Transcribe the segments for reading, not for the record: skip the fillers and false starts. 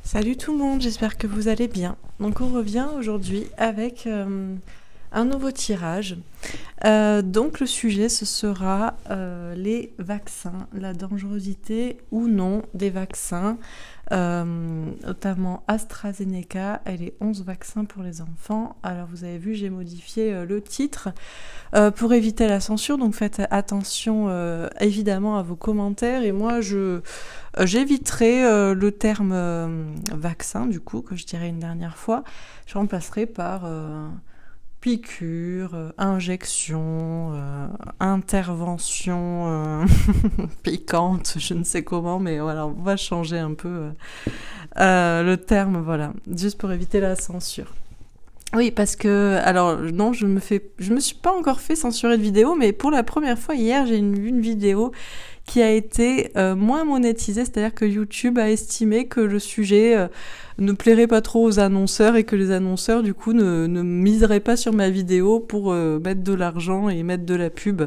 Salut tout le monde, j'espère que vous allez bien. Donc on revient aujourd'hui avec un nouveau tirage. Donc le sujet ce sera les vaccins, la dangerosité ou non des vaccins, notamment AstraZeneca et les 11 vaccins pour les enfants. Alors vous avez vu, j'ai modifié le titre pour éviter la censure, donc faites attention évidemment à vos commentaires et moi j'éviterai le terme vaccin du coup que je dirais une dernière fois, je remplacerai par piqûre, injection, intervention piquante, je ne sais comment, mais voilà, on va changer un peu le terme, voilà, juste pour éviter la censure. Oui, parce que, alors non, je me suis pas encore fait censurer de vidéo, mais pour la première fois hier, j'ai vu une vidéo qui a été moins monétisée, c'est-à-dire que YouTube a estimé que le sujet ne plairait pas trop aux annonceurs et que les annonceurs du coup ne miseraient pas sur ma vidéo pour mettre de l'argent et mettre de la pub.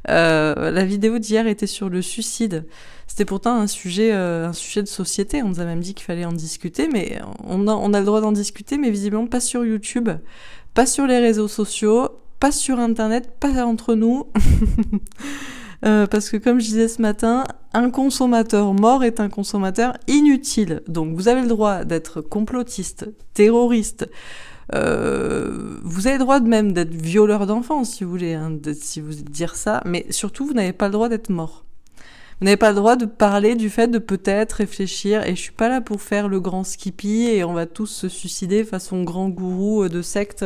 La vidéo d'hier était sur le suicide. C'était pourtant un sujet de société. On nous a même dit qu'il fallait en discuter, mais on a le droit d'en discuter, mais visiblement pas sur YouTube, pas sur les réseaux sociaux, pas sur Internet, pas entre nous. Parce que comme je disais ce matin, un consommateur mort est un consommateur inutile. Donc vous avez le droit d'être complotiste, terroriste. Vous avez le droit même d'être violeur d'enfants si vous voulez, si vous dire ça. Mais surtout, vous n'avez pas le droit d'être mort. Vous n'avez pas le droit de parler du fait de peut-être réfléchir. Et je suis pas là pour faire le grand skippy et on va tous se suicider façon grand gourou de secte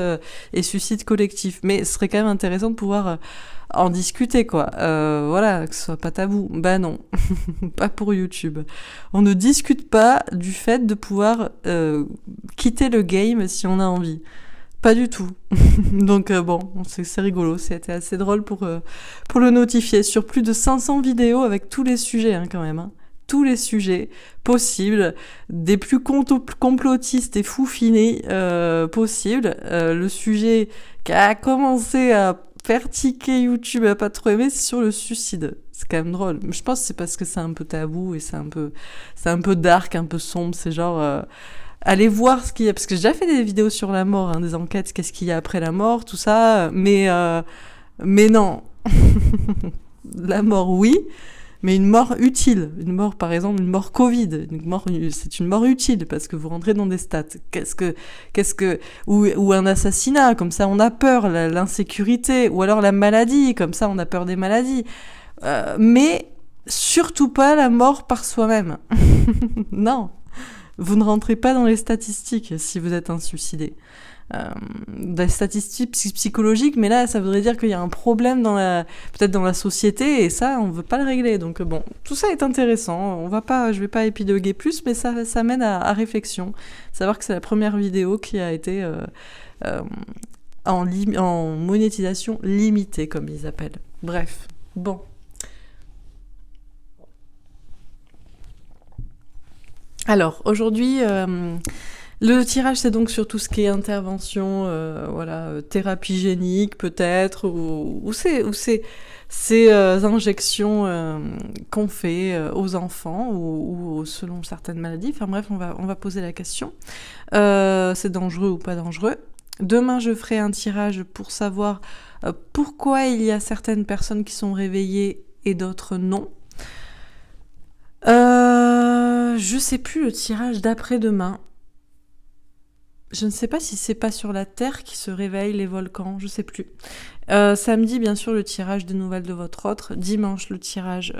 et suicide collectif. Mais ce serait quand même intéressant de pouvoir en discuter, quoi. Voilà, que ce soit pas tabou. Bah non, pas pour YouTube. On ne discute pas du fait de pouvoir quitter le game si on a envie. Pas du tout. Donc bon, c'est rigolo, c'était assez drôle pour le notifier. Sur plus de 500 vidéos avec tous les sujets quand même. Hein. Tous les sujets possibles, des plus complotistes et foufinés possibles. Le sujet qui a commencé à faire tiquer YouTube à pas trop aimer, c'est sur le suicide. C'est quand même drôle. Mais je pense que c'est parce que c'est un peu tabou et c'est un peu dark, un peu sombre. C'est genre... allez voir ce qu'il y a, parce que j'ai déjà fait des vidéos sur la mort, des enquêtes, qu'est-ce qu'il y a après la mort, tout ça, mais non. La mort, oui, mais une mort utile. Une mort, par exemple, une mort Covid. C'est une mort utile, parce que vous rentrez dans des stats. Ou un assassinat, comme ça on a peur, l'insécurité, ou alors la maladie, comme ça on a peur des maladies. Mais surtout pas la mort par soi-même. Non. Vous ne rentrez pas dans les statistiques si vous êtes un suicidé. Des statistiques psychologiques, mais là, ça voudrait dire qu'il y a un problème peut-être dans la société, et ça, on veut pas le régler. Donc bon, tout ça est intéressant. Je vais pas épiloguer plus, mais ça mène à réflexion. Savoir que c'est la première vidéo qui a été en monétisation limitée, comme ils appellent. Bref, bon. Alors, aujourd'hui, le tirage, c'est donc sur tout ce qui est intervention, thérapie génique peut-être, ou ces injections qu'on fait aux enfants ou selon certaines maladies. Enfin bref, on va poser la question. C'est dangereux ou pas dangereux? Demain, je ferai un tirage pour savoir pourquoi il y a certaines personnes qui sont réveillées et d'autres non. Je sais plus le tirage d'après-demain. Je ne sais pas si c'est pas sur la Terre qui se réveille, les volcans, je sais plus. Samedi, bien sûr, le tirage des nouvelles de votre autre. Dimanche, le tirage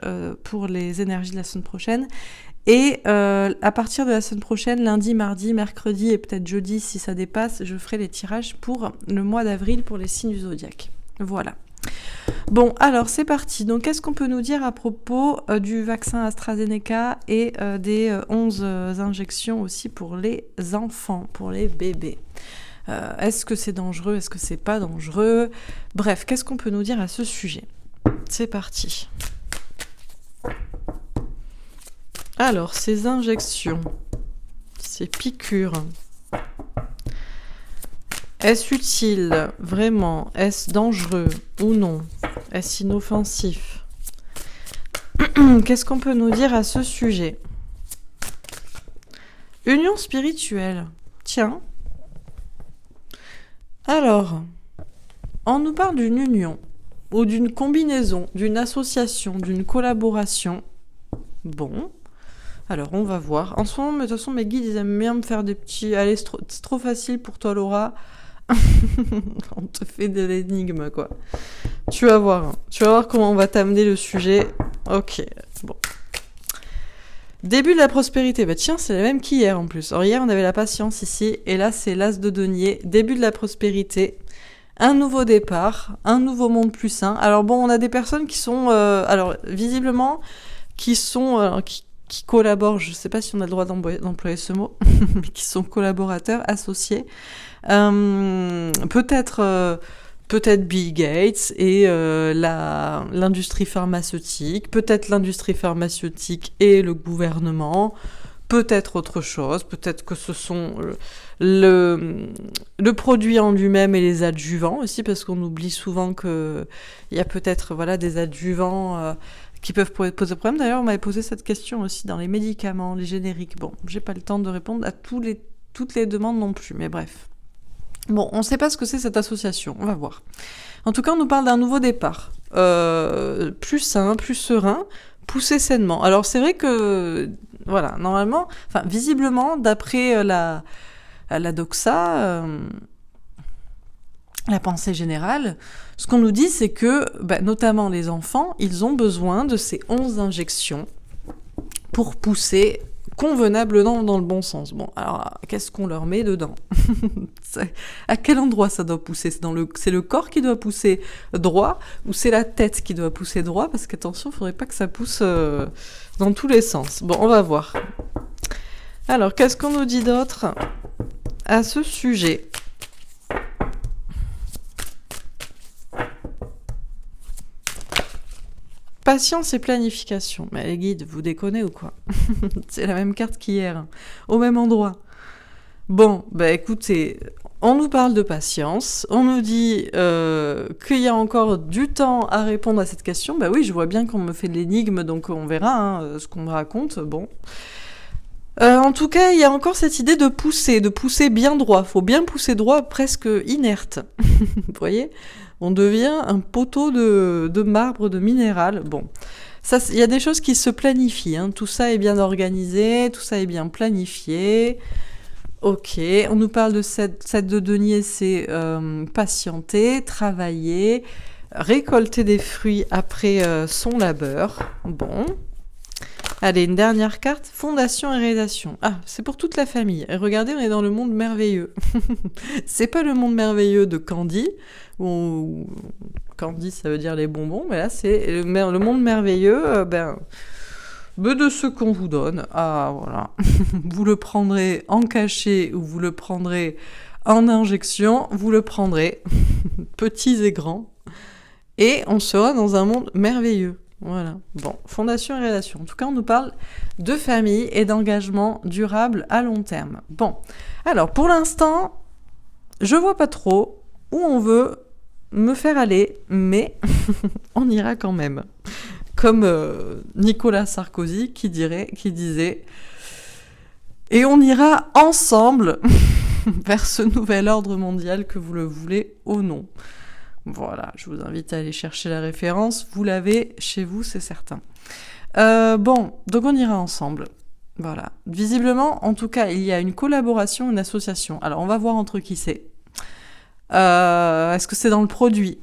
pour les énergies de la semaine prochaine. Et à partir de la semaine prochaine, lundi, mardi, mercredi et peut-être jeudi, si ça dépasse, je ferai les tirages pour le mois d'avril pour les signes du zodiaque. Voilà. Bon, alors c'est parti. Donc, qu'est-ce qu'on peut nous dire à propos du vaccin AstraZeneca et des 11 injections aussi pour les enfants, pour les bébés? Est-ce que c'est dangereux? Est-ce que c'est pas dangereux? Bref, qu'est-ce qu'on peut nous dire à ce sujet? C'est parti. Alors, ces injections, ces piqûres, est-ce utile, vraiment? Est-ce dangereux ou non? Est-ce inoffensif? Qu'est-ce qu'on peut nous dire à ce sujet? Union spirituelle. Tiens. Alors, on nous parle d'une union, ou d'une combinaison, d'une association, d'une collaboration. Bon. Alors, on va voir. En ce moment, de toute façon, mes guides, ils aiment bien me faire des petits... Allez, c'est trop facile pour toi, Laura. On te fait de l'énigme, quoi. Tu vas voir. Hein. Tu vas voir comment on va t'amener le sujet. Ok, bon. Début de la prospérité. Bah tiens, c'est la même qu'hier, en plus. Alors, hier, on avait la patience ici. Et là, c'est l'as de denier. Début de la prospérité. Un nouveau départ. Un nouveau monde plus sain. Alors, bon, on a des personnes qui sont... alors, visiblement, qui sont... qui collaborent, je ne sais pas si on a le droit d'employer ce mot, mais qui sont collaborateurs, associés. Peut-être Bill Gates et l'industrie pharmaceutique, peut-être l'industrie pharmaceutique et le gouvernement, peut-être autre chose, peut-être que ce sont le produit en lui-même et les adjuvants aussi, parce qu'on oublie souvent qu'il y a peut-être des adjuvants qui peuvent poser problème. D'ailleurs, on m'avait posé cette question aussi dans les médicaments, les génériques. Bon, j'ai pas le temps de répondre à toutes les demandes non plus, mais bref. Bon, on sait pas ce que c'est cette association, on va voir. En tout cas, on nous parle d'un nouveau départ. Plus sain, plus serein, poussé sainement. Alors, c'est vrai que, normalement, visiblement, d'après la doxa, la pensée générale, ce qu'on nous dit, c'est que, notamment les enfants, ils ont besoin de ces 11 injections pour pousser convenablement dans le bon sens. Bon, alors, qu'est-ce qu'on leur met dedans ? À quel endroit ça doit pousser ? C'est le corps qui doit pousser droit ou c'est la tête qui doit pousser droit ? Parce qu'attention, il ne faudrait pas que ça pousse dans tous les sens. Bon, on va voir. Alors, qu'est-ce qu'on nous dit d'autre à ce sujet ? Patience et planification. Mais les guides, vous déconnez ou quoi ? C'est la même carte qu'hier, hein, au même endroit. Bon, écoutez, on nous parle de patience, on nous dit qu'il y a encore du temps à répondre à cette question. Oui, je vois bien qu'on me fait de l'énigme, donc on verra ce qu'on me raconte. Bon. En tout cas, il y a encore cette idée de pousser bien droit. Faut bien pousser droit, presque inerte. Vous voyez ? On devient un poteau de marbre, de minéral. Bon, ça, il y a des choses qui se planifient. Hein. Tout ça est bien organisé, tout ça est bien planifié. Ok, on nous parle de cette de denier, c'est patienter, travailler, récolter des fruits après son labeur. Bon. Allez, une dernière carte, fondation et réalisation. Ah, c'est pour toute la famille. Et regardez, on est dans le monde merveilleux. C'est pas le monde merveilleux de Candy, où Candy, ça veut dire les bonbons, mais là, c'est le monde merveilleux, de ce qu'on vous donne. Ah, voilà. Vous le prendrez en cachet ou vous le prendrez en injection, vous le prendrez, petits et grands. Et on sera dans un monde merveilleux. Voilà. Bon, fondation et réalisation. En tout cas, on nous parle de famille et d'engagement durable à long terme. Bon, alors pour l'instant, je vois pas trop où on veut me faire aller, mais on ira quand même. Comme Nicolas Sarkozy qui disait « Et on ira ensemble vers ce nouvel ordre mondial que vous le voulez ou non. » Voilà, je vous invite à aller chercher la référence. Vous l'avez chez vous, c'est certain. Bon, donc on ira ensemble. Voilà. Visiblement, en tout cas, il y a une collaboration, une association. Alors, on va voir entre qui c'est. Est-ce que c'est dans le produit ?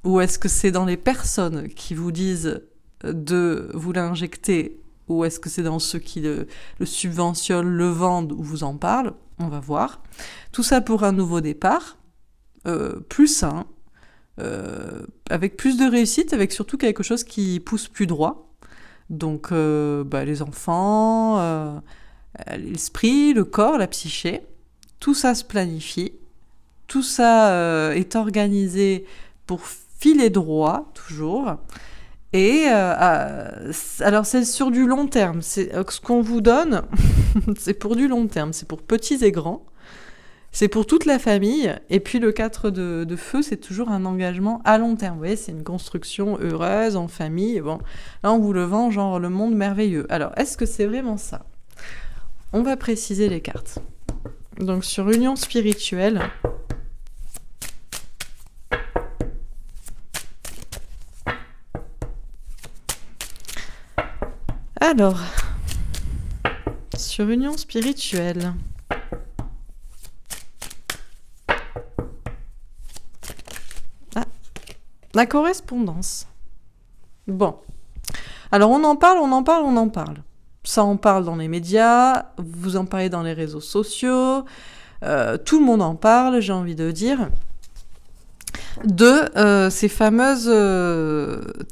Ou est-ce que c'est dans les personnes qui vous disent de vous l'injecter ? Ou est-ce que c'est dans ceux qui le subventionnent, le vendent ou vous en parlent ? On va voir. Tout ça pour un nouveau départ, plus sain, avec plus de réussite, avec surtout quelque chose qui pousse plus droit. Donc, les enfants, l'esprit, le corps, la psyché, tout ça se planifie, tout ça est organisé pour filer droit, toujours. Et alors, c'est sur du long terme. Ce qu'on vous donne, c'est pour du long terme, c'est pour petits et grands. C'est pour toute la famille, et puis le 4 de feu, c'est toujours un engagement à long terme. Vous voyez, c'est une construction heureuse, en famille. Bon, là, on vous le vend, genre le monde merveilleux. Alors, est-ce que c'est vraiment ça ? on va préciser les cartes. Donc sur union spirituelle, alors, sur union spirituelle, la correspondance. Bon. Alors on en parle. Ça en parle dans les médias, vous en parlez dans les réseaux sociaux, tout le monde en parle, j'ai envie de dire, de ces fameuses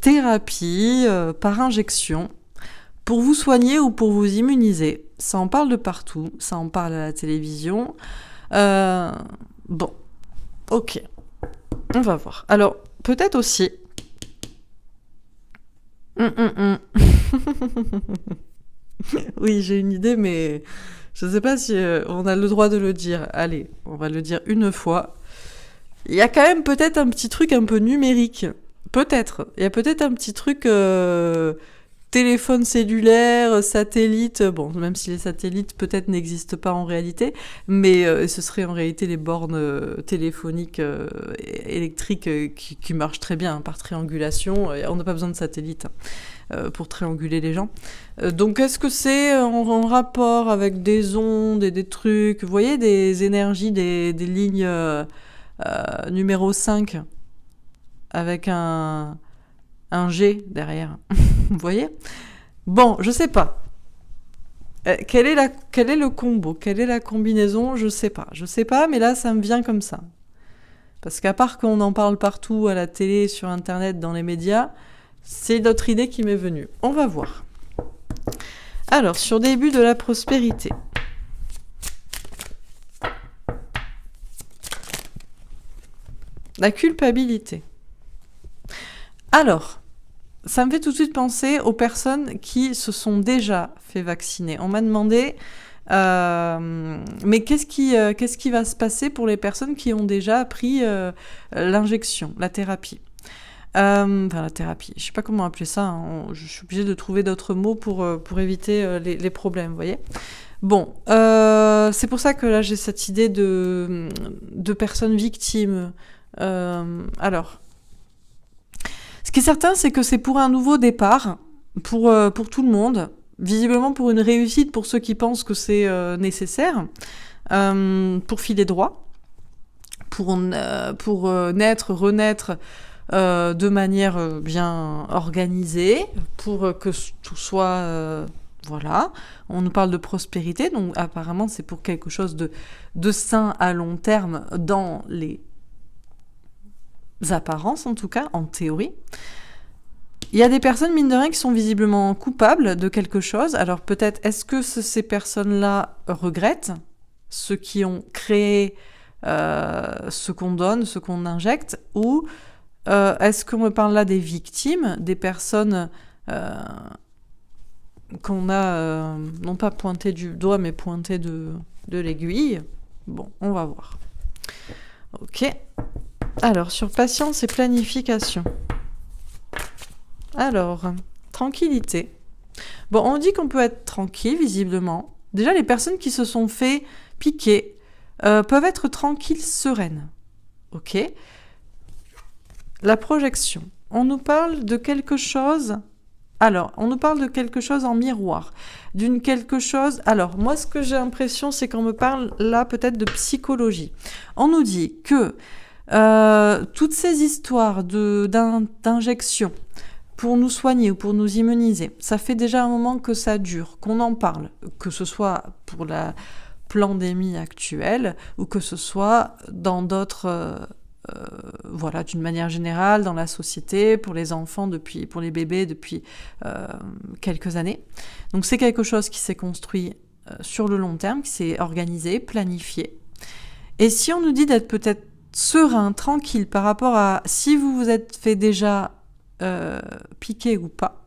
thérapies par injection pour vous soigner ou pour vous immuniser. Ça en parle de partout, ça en parle à la télévision. Bon, ok, on va voir. Alors, peut-être aussi... Oui, j'ai une idée, mais je ne sais pas si on a le droit de le dire. Allez, on va le dire une fois. Il y a quand même peut-être un petit truc un peu numérique. Peut-être. Il y a peut-être un petit truc téléphone cellulaire, satellite. Bon, même si les satellites peut-être n'existent pas en réalité, mais ce serait en réalité les bornes téléphoniques électriques qui marchent très bien par triangulation. On n'a pas besoin de satellites pour trianguler les gens. Donc est-ce que c'est en rapport avec des ondes et des trucs, vous voyez, des énergies, des lignes numéro 5 avec un G derrière. Vous voyez ? Bon, je sais pas. Quel est le combo ? Quelle est la combinaison ? Je sais pas, mais là, ça me vient comme ça. Parce qu'à part qu'on en parle partout, à la télé, sur Internet, dans les médias, c'est notre idée qui m'est venue. On va voir. Alors, sur début de la prospérité. La culpabilité. Alors, ça me fait tout de suite penser aux personnes qui se sont déjà fait vacciner. On m'a demandé, mais qu'est-ce qui va se passer pour les personnes qui ont déjà pris l'injection, la thérapie ? La thérapie, je sais pas comment appeler ça, hein. Je suis obligée de trouver d'autres mots pour éviter les problèmes, vous voyez ? Bon, c'est pour ça que là j'ai cette idée de personnes victimes. Alors, ce qui est certain, c'est que c'est pour un nouveau départ, pour tout le monde, visiblement pour une réussite pour ceux qui pensent que c'est nécessaire, pour filer droit, pour naître, renaître de manière bien organisée, pour que tout soit... voilà, on nous parle de prospérité, donc apparemment c'est pour quelque chose de sain à long terme dans les apparences en tout cas, en théorie. Il y a des personnes, mine de rien, qui sont visiblement coupables de quelque chose. Alors peut-être, est-ce que ces personnes-là regrettent ceux qui ont créé ce qu'on donne, ce qu'on injecte, ou est-ce qu'on me parle là des victimes, des personnes qu'on a non pas pointé du doigt, mais pointé de l'aiguille? Bon, on va voir. Ok. Alors, sur patience et planification. Alors, tranquillité. Bon, on dit qu'on peut être tranquille, visiblement. Déjà, les personnes qui se sont fait piquer peuvent être tranquilles, sereines. Ok. La projection. On nous parle de quelque chose... Alors, on nous parle de quelque chose en miroir. D'une quelque chose... Alors, moi, ce que j'ai l'impression, c'est qu'on me parle là peut-être de psychologie. On nous dit que toutes ces histoires d'injection pour nous soigner ou pour nous immuniser, ça fait déjà un moment que ça dure, qu'on en parle, que ce soit pour la pandémie actuelle ou que ce soit dans d'autres... voilà, d'une manière générale, dans la société, pour les enfants, pour les bébés depuis quelques années. Donc c'est quelque chose qui s'est construit sur le long terme, qui s'est organisé, planifié. Et si on nous dit d'être peut-être serein, tranquille par rapport à si vous vous êtes fait déjà piquer ou pas,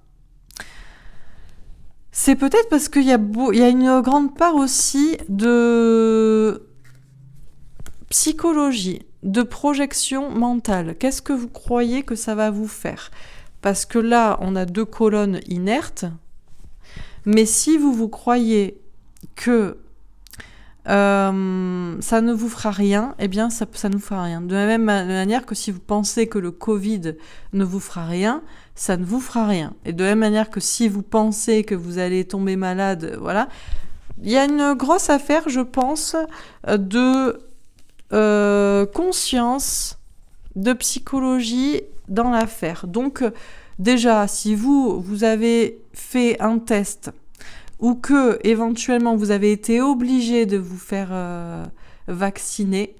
c'est peut-être parce qu'il y a une grande part aussi de psychologie, de projection mentale. Qu'est-ce que vous croyez que ça va vous faire ? Parce que là, on a 2 colonnes inertes, mais si vous croyez que ça ne vous fera rien, eh bien ça ne vous fera rien. De la même manière que si vous pensez que le Covid ne vous fera rien, ça ne vous fera rien. Et de la même manière que si vous pensez que vous allez tomber malade, voilà. Il y a une grosse affaire, je pense, de conscience, de psychologie dans l'affaire. Donc déjà, si vous avez fait un test ou que éventuellement vous avez été obligé de vous faire vacciner,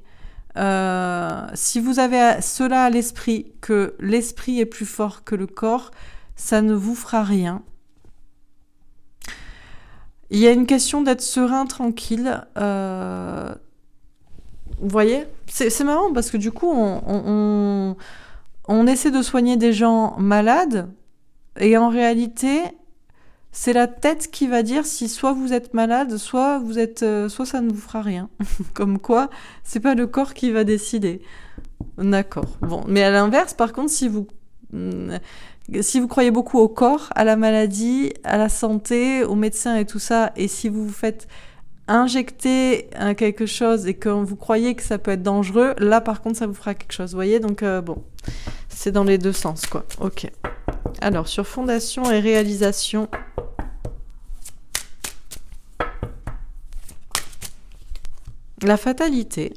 si vous avez cela à l'esprit, que l'esprit est plus fort que le corps, ça ne vous fera rien. Il y a une question d'être serein, tranquille. Vous voyez ? C'est marrant parce que du coup, on essaie de soigner des gens malades et en réalité, c'est la tête qui va dire si soit vous êtes malade, soit ça ne vous fera rien. Comme quoi, c'est pas le corps qui va décider. D'accord. Bon, mais à l'inverse, par contre, si vous croyez beaucoup au corps, à la maladie, à la santé, aux médecins et tout ça, et si vous vous faites injecter quelque chose et que vous croyez que ça peut être dangereux, là par contre ça vous fera quelque chose, vous voyez, donc bon, c'est dans les deux sens quoi. Ok. Alors sur fondation et réalisation, la fatalité.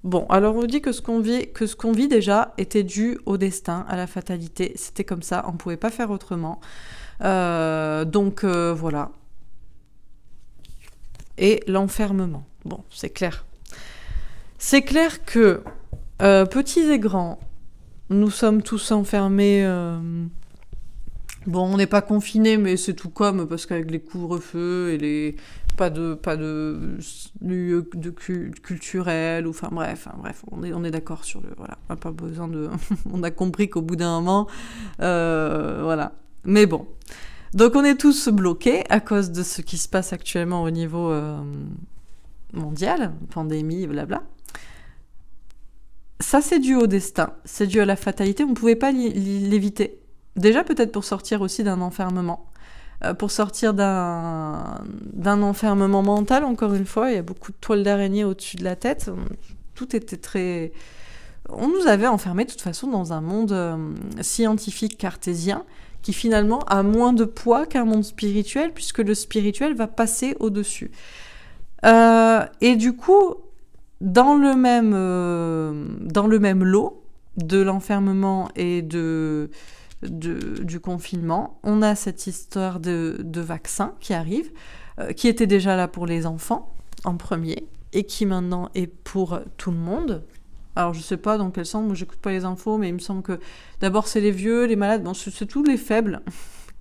Bon, alors on dit que ce qu'on vit déjà était dû au destin, à la fatalité. C'était comme ça, on ne pouvait pas faire autrement. Donc voilà. Et l'enfermement. Bon, c'est clair. C'est clair que, petits et grands, nous sommes tous enfermés. Bon, on n'est pas confinés, mais c'est tout comme, parce qu'avec les couvre-feux et les... Pas de lieu culturel, ou enfin bref, on est d'accord sur le... Voilà, on n'a pas besoin de... on a compris qu'au bout d'un moment, voilà. Mais bon. Donc on est tous bloqués à cause de ce qui se passe actuellement au niveau mondial, pandémie, blabla. Ça, c'est dû au destin, c'est dû à la fatalité, on ne pouvait pas l'éviter. Déjà peut-être pour sortir aussi d'un enfermement. Pour sortir d'un enfermement mental, encore une fois, il y a beaucoup de toiles d'araignée au-dessus de la tête. Tout était très... On nous avait enfermés de toute façon dans un monde scientifique cartésien qui finalement a moins de poids qu'un monde spirituel, puisque le spirituel va passer au-dessus. Et du coup, dans le même lot de l'enfermement et du confinement, on a cette histoire de vaccin qui arrive, qui était déjà là pour les enfants en premier, et qui maintenant est pour tout le monde. Alors je sais pas dans quel sens, moi j'écoute pas les infos, mais il me semble que d'abord c'est les vieux, les malades, bon, c'est tous les faibles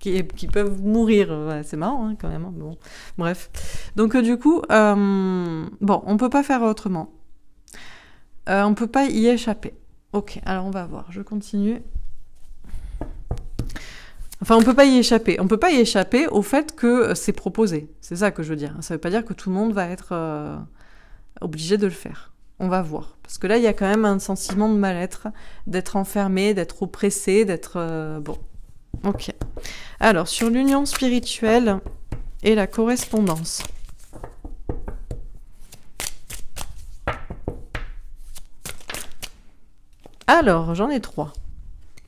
qui peuvent mourir. Ouais, c'est marrant hein, quand même, hein, bon. Bref. Donc du coup, bon, on peut pas faire autrement. On peut pas y échapper. Ok, alors on va voir, je continue. Enfin, on peut pas y échapper. On peut pas y échapper au fait que c'est proposé. C'est ça que je veux dire. Ça veut pas dire que tout le monde va être obligé de le faire. On va voir. Parce que là, il y a quand même un sentiment de mal-être, d'être enfermé, d'être oppressé, d'être... bon. Ok. Alors, sur l'union spirituelle et la correspondance. Alors, j'en ai 3.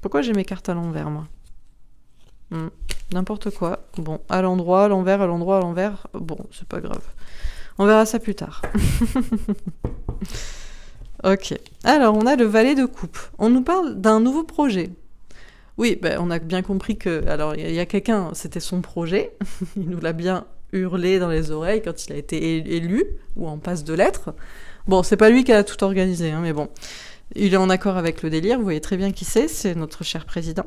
Pourquoi j'ai mes cartes à l'envers, moi ? N'importe quoi. Bon, à l'endroit, à l'envers, à l'endroit, à l'envers. Bon, c'est pas grave. On verra ça plus tard. Ok. Alors, on a le valet de coupe. On nous parle d'un nouveau projet. Oui, ben, on a bien compris que... Alors, il y a quelqu'un, c'était son projet. Il nous l'a bien hurlé dans les oreilles quand il a été élu, ou en passe de l'être. Bon, c'est pas lui qui a tout organisé, hein, mais bon. Il est en accord avec le délire, vous voyez très bien qui c'est notre cher président.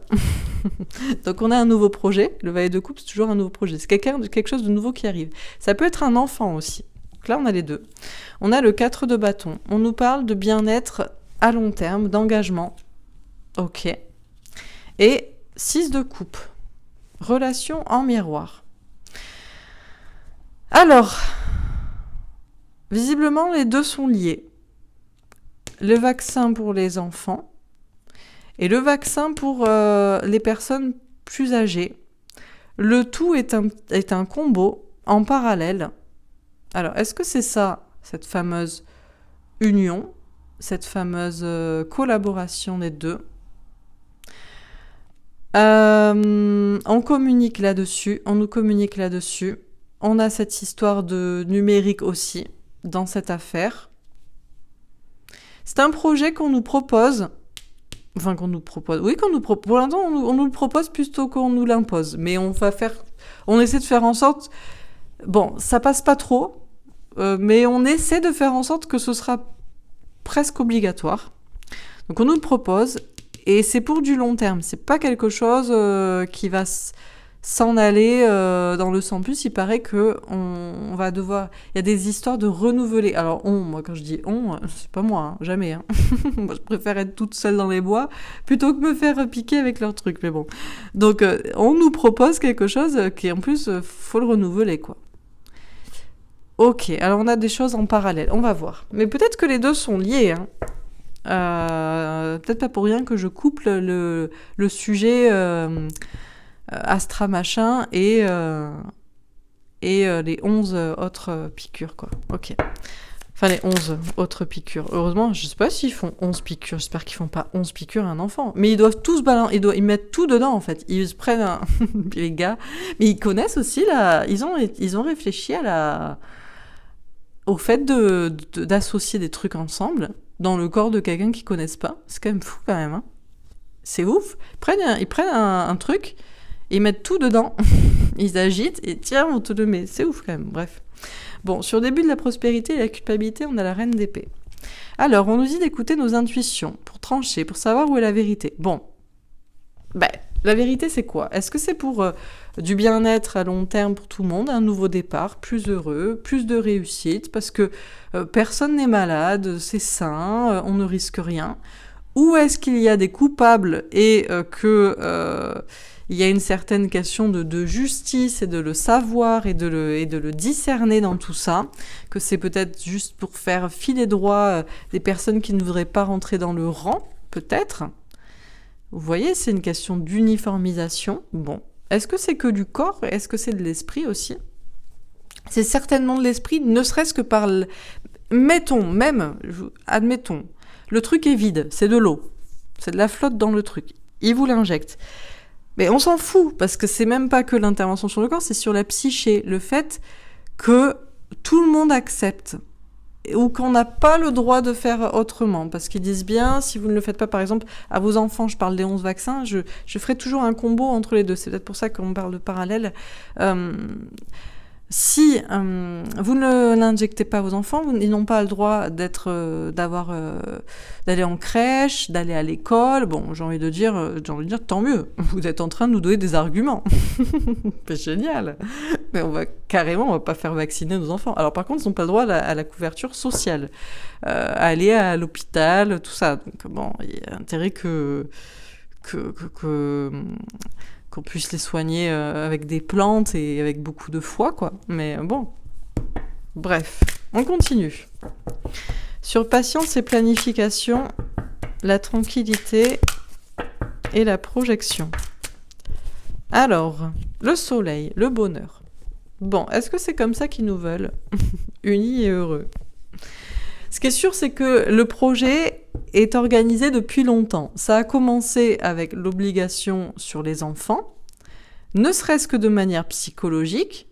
Donc on a un nouveau projet, le valet de coupe c'est toujours un nouveau projet, c'est quelque chose de nouveau qui arrive. Ça peut être un enfant aussi, donc là on a les deux. On a le 4 de bâton, on nous parle de bien-être à long terme, d'engagement, ok. Et 6 de coupe, relation en miroir. Alors, visiblement les deux sont liés. Le vaccin pour les enfants et le vaccin pour les personnes plus âgées. Le tout est un combo en parallèle Alors, est-ce que c'est ça, cette fameuse union, cette fameuse collaboration des deux? On communique là-dessus, on nous communique là-dessus. On a cette histoire de numérique aussi dans cette affaire. C'est un projet qu'on nous propose. Enfin, qu'on nous propose. Oui, qu'on nous propose. Pour l'instant, on nous le propose plutôt qu'on nous l'impose. Mais on essaie de faire en sorte. Bon, ça passe pas trop, mais on essaie de faire en sorte que ce sera presque obligatoire. Donc, on nous le propose. Et c'est pour du long terme. C'est pas quelque chose qui va s'en aller dans le sans plus. Il paraît que on va devoir. Il y a des histoires de renouveler. Alors moi quand je dis c'est pas moi, hein, jamais. Hein. Moi je préfère être toute seule dans les bois plutôt que me faire piquer avec leurs trucs. Mais bon. Donc on nous propose quelque chose qui en plus faut le renouveler quoi. Ok, alors on a des choses en parallèle. On va voir. Mais peut-être que les deux sont liés. Hein. Peut-être pas pour rien que je couple le sujet Astra machin et les 11 autres piqûres, quoi. Ok. Enfin, les 11 autres piqûres. Heureusement, je sais pas s'ils font 11 piqûres. J'espère qu'ils font pas 11 piqûres à un enfant. Mais ils doivent tous balancer. Ils mettent tout dedans, en fait. Ils prennent les gars. Mais ils connaissent aussi Ils ont réfléchi au fait d'associer des trucs ensemble dans le corps de quelqu'un qu'ils connaissent pas. C'est quand même fou, quand même. Hein. C'est ouf. Ils prennent un truc, ils mettent tout dedans, ils agitent, et tiens, on te le met. C'est ouf, quand même. Bref. Bon, sur le début de la prospérité et la culpabilité, on a la reine d'épée. Alors, on nous dit d'écouter nos intuitions pour trancher, pour savoir où est la vérité. Bon. La vérité, c'est quoi? Est-ce que c'est pour du bien-être à long terme pour tout le monde, un nouveau départ, plus heureux, plus de réussite, parce que personne n'est malade, c'est sain, on ne risque rien? Ou est-ce qu'il y a des coupables et il y a une certaine question de justice et de le savoir et de le discerner dans tout ça, que c'est peut-être juste pour faire filer droit des personnes qui ne voudraient pas rentrer dans le rang, peut-être? Vous voyez, c'est une question d'uniformisation. Bon. Est-ce que c'est que du corps? Est-ce que c'est de l'esprit aussi? C'est certainement de l'esprit, ne serait-ce que par... Admettons, le truc est vide, c'est de l'eau. C'est de la flotte dans le truc. Il vous l'injecte. Mais on s'en fout, parce que c'est même pas que l'intervention sur le corps, c'est sur la psyché. Le fait que tout le monde accepte. Ou qu'on n'a pas le droit de faire autrement. Parce qu'ils disent bien, si vous ne le faites pas, par exemple, à vos enfants, je parle des 11 vaccins, je ferai toujours un combo entre les deux. C'est peut-être pour ça qu'on parle de parallèle. Si vous ne l'injectez pas à vos enfants, ils n'ont pas le droit d'aller en crèche, d'aller à l'école. Bon, j'ai envie de dire, tant mieux. Vous êtes en train de nous donner des arguments. C'est génial. Mais on va pas faire vacciner nos enfants. Alors par contre, ils n'ont pas le droit à la couverture sociale, aller à l'hôpital, tout ça. Donc bon, il y a intérêt qu'on puisse les soigner avec des plantes et avec beaucoup de foi, quoi. Mais bon, bref, on continue. Sur patience et planification, la tranquillité et la projection. Alors, le soleil, le bonheur. Bon, est-ce que c'est comme ça qu'ils nous veulent? Unis et heureux. Ce qui est sûr, c'est que le projet est organisé depuis longtemps. Ça a commencé avec l'obligation sur les enfants, ne serait-ce que de manière psychologique,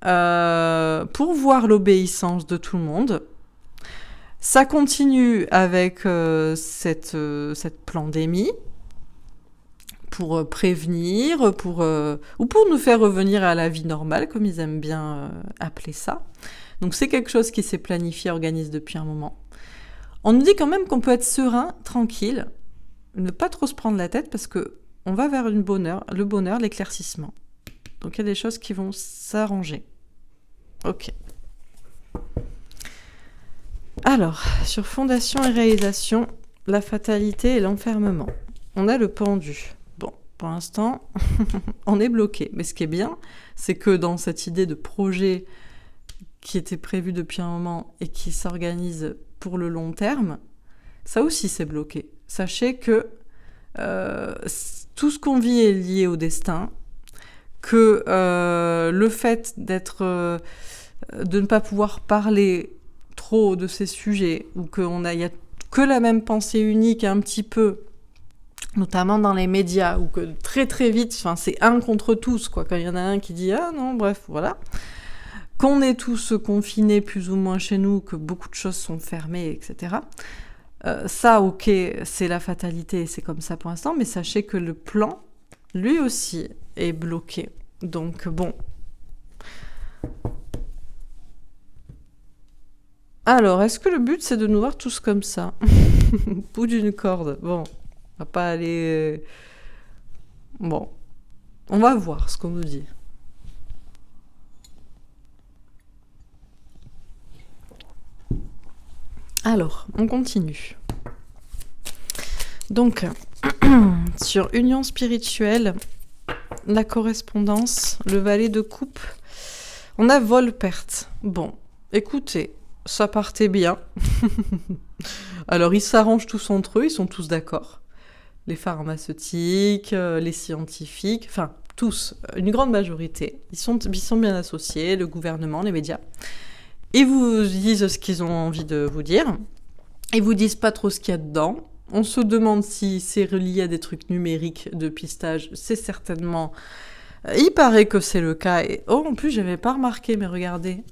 pour voir l'obéissance de tout le monde. Ça continue avec cette pandémie, pour prévenir, ou pour nous faire revenir à la vie normale, comme ils aiment bien appeler ça. Donc c'est quelque chose qui s'est planifié, organisé depuis un moment. On nous dit quand même qu'on peut être serein, tranquille, ne pas trop se prendre la tête, parce que on va vers le bonheur, l'éclaircissement. Donc il y a des choses qui vont s'arranger. Ok. Alors, sur fondation et réalisation, la fatalité et l'enfermement. On a le pendu. Bon, pour l'instant, on est bloqué. Mais ce qui est bien, c'est que dans cette idée de projet qui était prévu depuis un moment et qui s'organise pour le long terme, ça aussi c'est bloqué. Sachez que tout ce qu'on vit est lié au destin, que le fait d'être de ne pas pouvoir parler trop de ces sujets, ou il y a que la même pensée unique un petit peu, notamment dans les médias, ou que très très vite, c'est un contre tous, quoi, quand il y en a un qui dit « Ah non, bref, voilà », qu'on est tous confinés plus ou moins chez nous, que beaucoup de choses sont fermées, etc. Ça, ok, c'est la fatalité, c'est comme ça pour l'instant, mais sachez que le plan, lui aussi, est bloqué. Donc bon. Alors, est-ce que le but, c'est de nous voir tous comme ça? Bout d'une corde. Bon, on va pas aller... Bon, on va voir ce qu'on nous dit. Alors, on continue. Donc, sur union spirituelle, la correspondance, le valet de coupe, on a vol-perte. Bon, écoutez, ça partait bien. Alors, ils s'arrangent tous entre eux, ils sont tous d'accord. Les pharmaceutiques, les scientifiques, enfin, tous, une grande majorité. Ils sont bien associés, le gouvernement, les médias. Ils vous disent ce qu'ils ont envie de vous dire. Ils vous disent pas trop ce qu'il y a dedans. On se demande si c'est relié à des trucs numériques de pistage. C'est certainement... Il paraît que c'est le cas. Et... Oh, en plus, j'avais pas remarqué, mais regardez.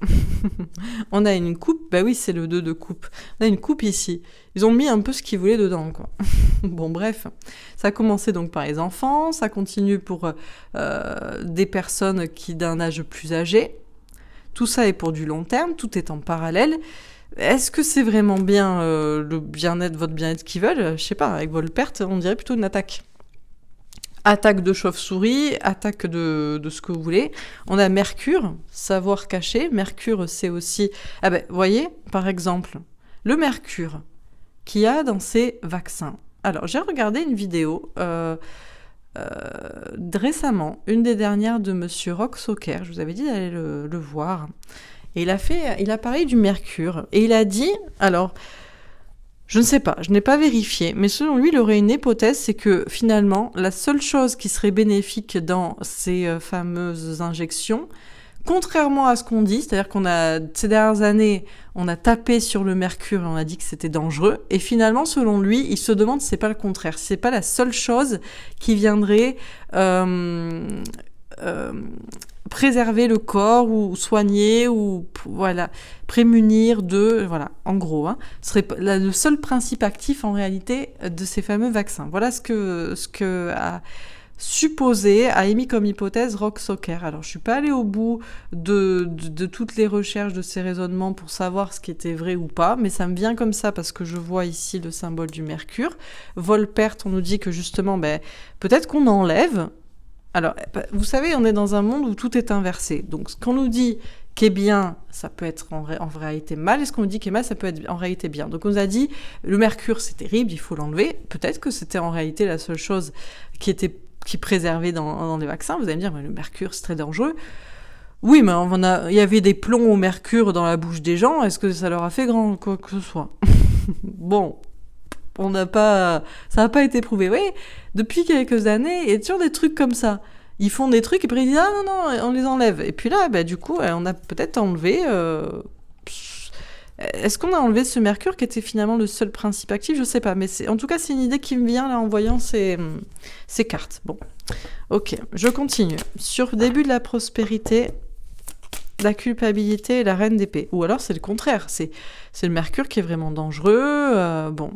On a une coupe. Bah oui, c'est le 2 de coupe. On a une coupe ici. Ils ont mis un peu ce qu'ils voulaient dedans, quoi. Bon, bref. Ça a commencé donc par les enfants. Ça continue pour des personnes d'un âge plus âgé. Tout ça est pour du long terme, tout est en parallèle. Est-ce que c'est vraiment bien le bien-être, votre bien-être qu'ils veulent? Je sais pas, avec vol-perte, on dirait plutôt une attaque. Attaque de chauve-souris, attaque de ce que vous voulez. On a Mercure, savoir caché. Mercure, c'est aussi... Ah ben, vous voyez, par exemple, le Mercure qu'il y a dans ces vaccins. Alors, j'ai regardé une vidéo... récemment, une des dernières de Monsieur Rocksocker, je vous avais dit d'aller le voir, et il a parlé du mercure, et il a dit, alors, je ne sais pas, je n'ai pas vérifié, mais selon lui, il aurait une hypothèse, c'est que finalement, la seule chose qui serait bénéfique dans ces fameuses injections, contrairement à ce qu'on dit, c'est-à-dire ces dernières années, on a tapé sur le mercure et on a dit que c'était dangereux. Et finalement, selon lui, il se demande si c'est pas le contraire. Si c'est pas la seule chose qui viendrait préserver le corps ou soigner ou voilà prémunir de voilà en gros serait le seul principe actif en réalité de ces fameux vaccins. Voilà ce que a supposé, a émis comme hypothèse Rocksocker. Alors, je suis pas allée au bout de toutes les recherches de ces raisonnements pour savoir ce qui était vrai ou pas, mais ça me vient comme ça parce que je vois ici le symbole du mercure. Vol-perte, on nous dit que justement, peut-être qu'on enlève. Alors, vous savez, on est dans un monde où tout est inversé. Donc, ce qu'on nous dit qui est bien, ça peut être en réalité mal, et ce qu'on nous dit qui est mal, ça peut être en réalité bien. Donc, on nous a dit, le mercure, c'est terrible, il faut l'enlever. Peut-être que c'était en réalité la seule chose qui préservait dans les vaccins. Vous allez me dire, mais le mercure, c'est très dangereux. Oui, mais il y avait des plombs au mercure dans la bouche des gens. Est-ce que ça leur a fait quoi que ce soit? Bon, ça n'a pas été prouvé. Oui, depuis quelques années, il y a toujours des trucs comme ça. Ils font des trucs et puis ils disent, ah non, on les enlève. Et puis là, du coup, on a peut-être enlevé... Est-ce qu'on a enlevé ce mercure qui était finalement le seul principe actif? Je sais pas, mais en tout cas, c'est une idée qui me vient là en voyant ces cartes. Bon, ok, je continue. Sur début de la prospérité, la culpabilité et la reine d'épée. Ou alors c'est le contraire, c'est le mercure qui est vraiment dangereux, bon.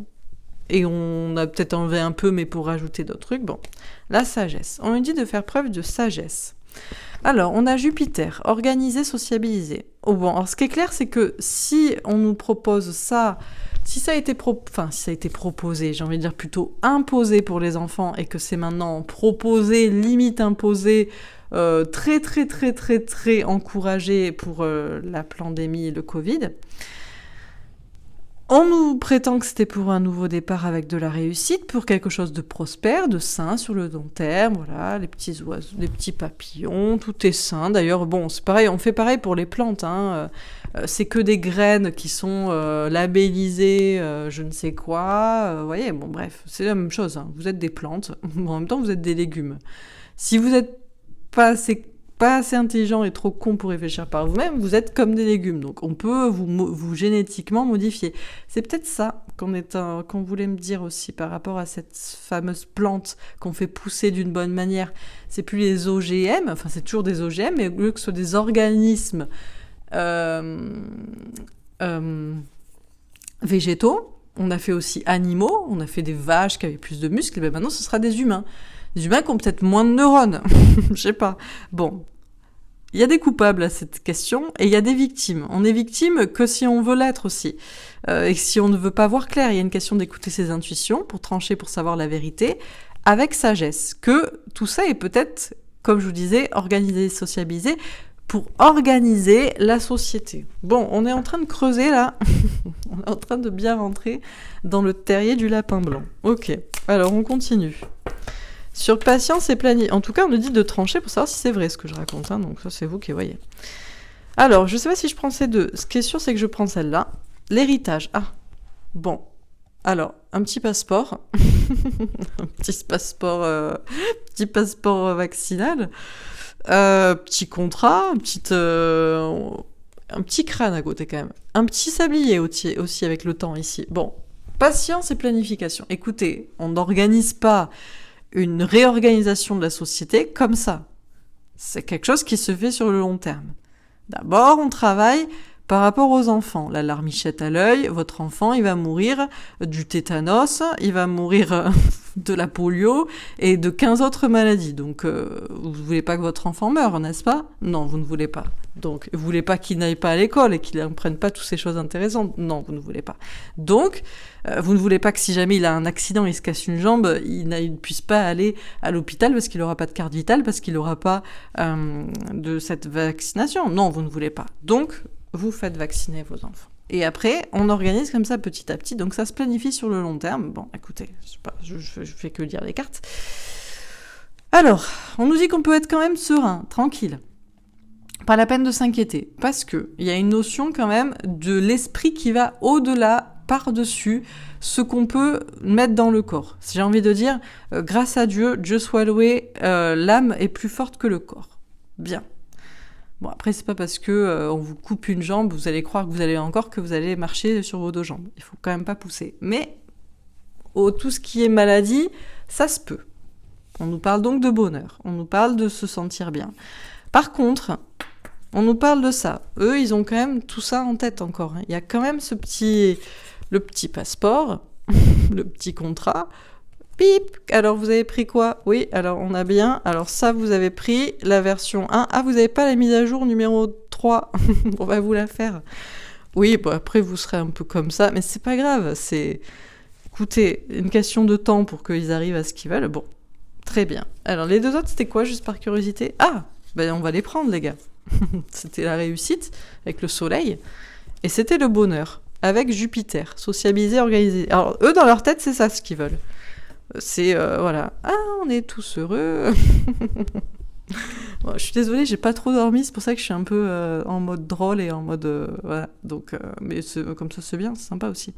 Et on a peut-être enlevé un peu, mais pour rajouter d'autres trucs. Bon, la sagesse. On nous dit de faire preuve de sagesse. Alors, on a Jupiter, organiser, sociabiliser. Oh bon, alors ce qui est clair, c'est que si on nous propose ça, si ça a été proposé, j'ai envie de dire plutôt imposé pour les enfants, et que c'est maintenant proposé, limite imposé, très très très très très encouragé pour la pandémie et le Covid. On nous prétend que c'était pour un nouveau départ avec de la réussite, pour quelque chose de prospère, de sain sur le long terme, voilà, les petits oiseaux, les petits papillons, tout est sain. D'ailleurs, bon, c'est pareil, on fait pareil pour les plantes, c'est que des graines qui sont labellisées, je ne sais quoi, vous voyez, bon bref, c'est la même chose, vous êtes des plantes, en même temps vous êtes des légumes. Si vous n'êtes pas assez pas assez intelligent et trop con pour réfléchir par vous-même, vous êtes comme des légumes. Donc on peut vous génétiquement modifier. C'est peut-être ça qu'on voulait me dire aussi par rapport à cette fameuse plante qu'on fait pousser d'une bonne manière. C'est plus les OGM, enfin c'est toujours des OGM, mais au lieu que ce soit des organismes végétaux, on a fait aussi animaux, on a fait des vaches qui avaient plus de muscles, et bien maintenant ce sera des humains. Des humains qui ont peut-être moins de neurones, je sais pas. Bon, il y a des coupables à cette question, et il y a des victimes. On est victime que si on veut l'être aussi. Et si on ne veut pas voir clair, il y a une question d'écouter ses intuitions, pour trancher, pour savoir la vérité, avec sagesse. Que tout ça est peut-être, comme je vous disais, organisé, sociabilisé, pour organiser la société. Bon, on est en train de creuser là. On est en train de bien rentrer dans le terrier du lapin blanc. Ok, alors on continue. Sur patience et planification. En tout cas, on nous dit de trancher pour savoir si c'est vrai ce que je raconte. Hein, donc ça, c'est vous qui voyez. Alors, je sais pas si je prends ces deux. Ce qui est sûr, c'est que je prends celle-là. L'héritage. Ah, bon. Alors, un petit passeport. Un petit passeport vaccinal. Petit contrat, un petit crâne à côté quand même. Un petit sablier aussi avec le temps ici. Bon, patience et planification. Écoutez, on n'organise pas une réorganisation de la société comme ça. C'est quelque chose qui se fait sur le long terme. D'abord, on travaille par rapport aux enfants. La larmichette à l'œil, votre enfant, il va mourir du tétanos, il va mourir de la polio et de 15 autres maladies. Donc, vous ne voulez pas que votre enfant meure, n'est-ce pas ? Non, vous ne voulez pas. Donc, vous ne voulez pas qu'il n'aille pas à l'école et qu'il n'apprenne pas toutes ces choses intéressantes. Non, vous ne voulez pas. Donc, vous ne voulez pas que si jamais il a un accident, il se casse une jambe, il ne puisse pas aller à l'hôpital parce qu'il n'aura pas de carte vitale, parce qu'il n'aura pas de cette vaccination. Non, vous ne voulez pas. Donc, vous faites vacciner vos enfants. Et après, on organise comme ça petit à petit. Donc ça se planifie sur le long terme. Bon, écoutez, je fais que lire les cartes. Alors, on nous dit qu'on peut être quand même serein, tranquille. Pas la peine de s'inquiéter. Parce qu'il y a une notion quand même de l'esprit qui va au-delà, par-dessus, ce qu'on peut mettre dans le corps. J'ai envie de dire, grâce à Dieu, Dieu soit loué, l'âme est plus forte que le corps. Bien. Bon, après, c'est pas parce que on vous coupe une jambe, vous allez croire que vous allez marcher sur vos deux jambes. Il faut quand même pas pousser. Mais tout ce qui est maladie, ça se peut. On nous parle donc de bonheur. On nous parle de se sentir bien. Par contre, on nous parle de ça. Eux, ils ont quand même tout ça en tête encore. Il y a quand même le petit passeport, le petit contrat. Pip. Alors, vous avez pris quoi ? Oui, alors on a bien. Alors ça, vous avez pris la version 1. Ah, vous n'avez pas la mise à jour numéro 3. On va vous la faire. Oui, bon, après, vous serez un peu comme ça. Mais c'est pas grave. C'est, écoutez, une question de temps pour qu'ils arrivent à ce qu'ils veulent. Bon, très bien. Alors, les deux autres, c'était quoi, juste par curiosité ? Ah, ben on va les prendre, les gars. C'était la réussite avec le soleil. Et c'était le bonheur avec Jupiter. Sociabiliser, organiser. Alors, eux, dans leur tête, c'est ça ce qu'ils veulent. C'est, voilà. Ah, on est tous heureux. Bon, je suis désolée, j'ai pas trop dormi, c'est pour ça que je suis un peu en mode drôle et en mode... voilà. Donc, mais comme ça, c'est bien, c'est sympa aussi.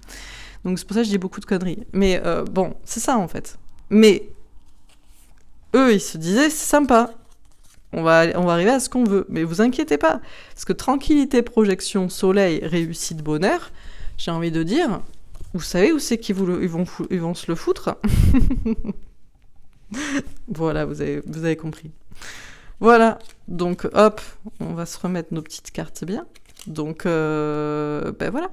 Donc, c'est pour ça que je dis beaucoup de conneries. Mais bon, c'est ça, en fait. Mais eux, ils se disaient, c'est sympa. On va arriver à ce qu'on veut. Mais vous inquiétez pas. Parce que tranquillité, projection, soleil, réussite, bonheur, j'ai envie de dire... Vous savez où c'est qu'ils vont se le foutre ? Voilà, vous avez compris. Voilà, donc hop, on va se remettre nos petites cartes bien. Donc, ben voilà.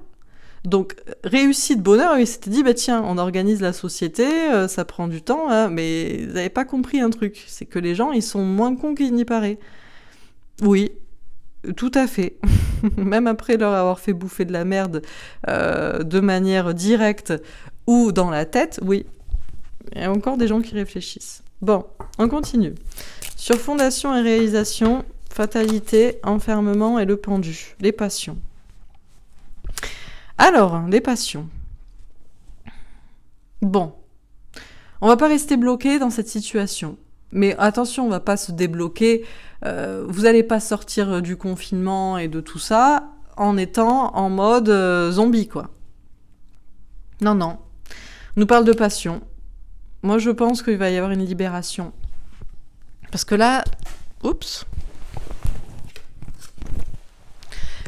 Donc, réussite, bonheur, il s'était dit, bah tiens, on organise la société, ça prend du temps, hein, mais vous n'avez pas compris un truc, c'est que les gens, ils sont moins cons qu'il n'y paraît. Oui, tout à fait. Même après leur avoir fait bouffer de la merde de manière directe ou dans la tête, oui. Il y a encore des gens qui réfléchissent. Bon, on continue. Sur fondation et réalisation, fatalité, enfermement et le pendu. Les passions. Alors, les passions. Bon. On va pas rester bloqué dans cette situation. Mais attention, on va pas se débloquer. Vous n'allez pas sortir du confinement et de tout ça en étant en mode zombie, quoi. Non, non. On nous parle de passion. Moi, je pense qu'il va y avoir une libération. Parce que là... Oups.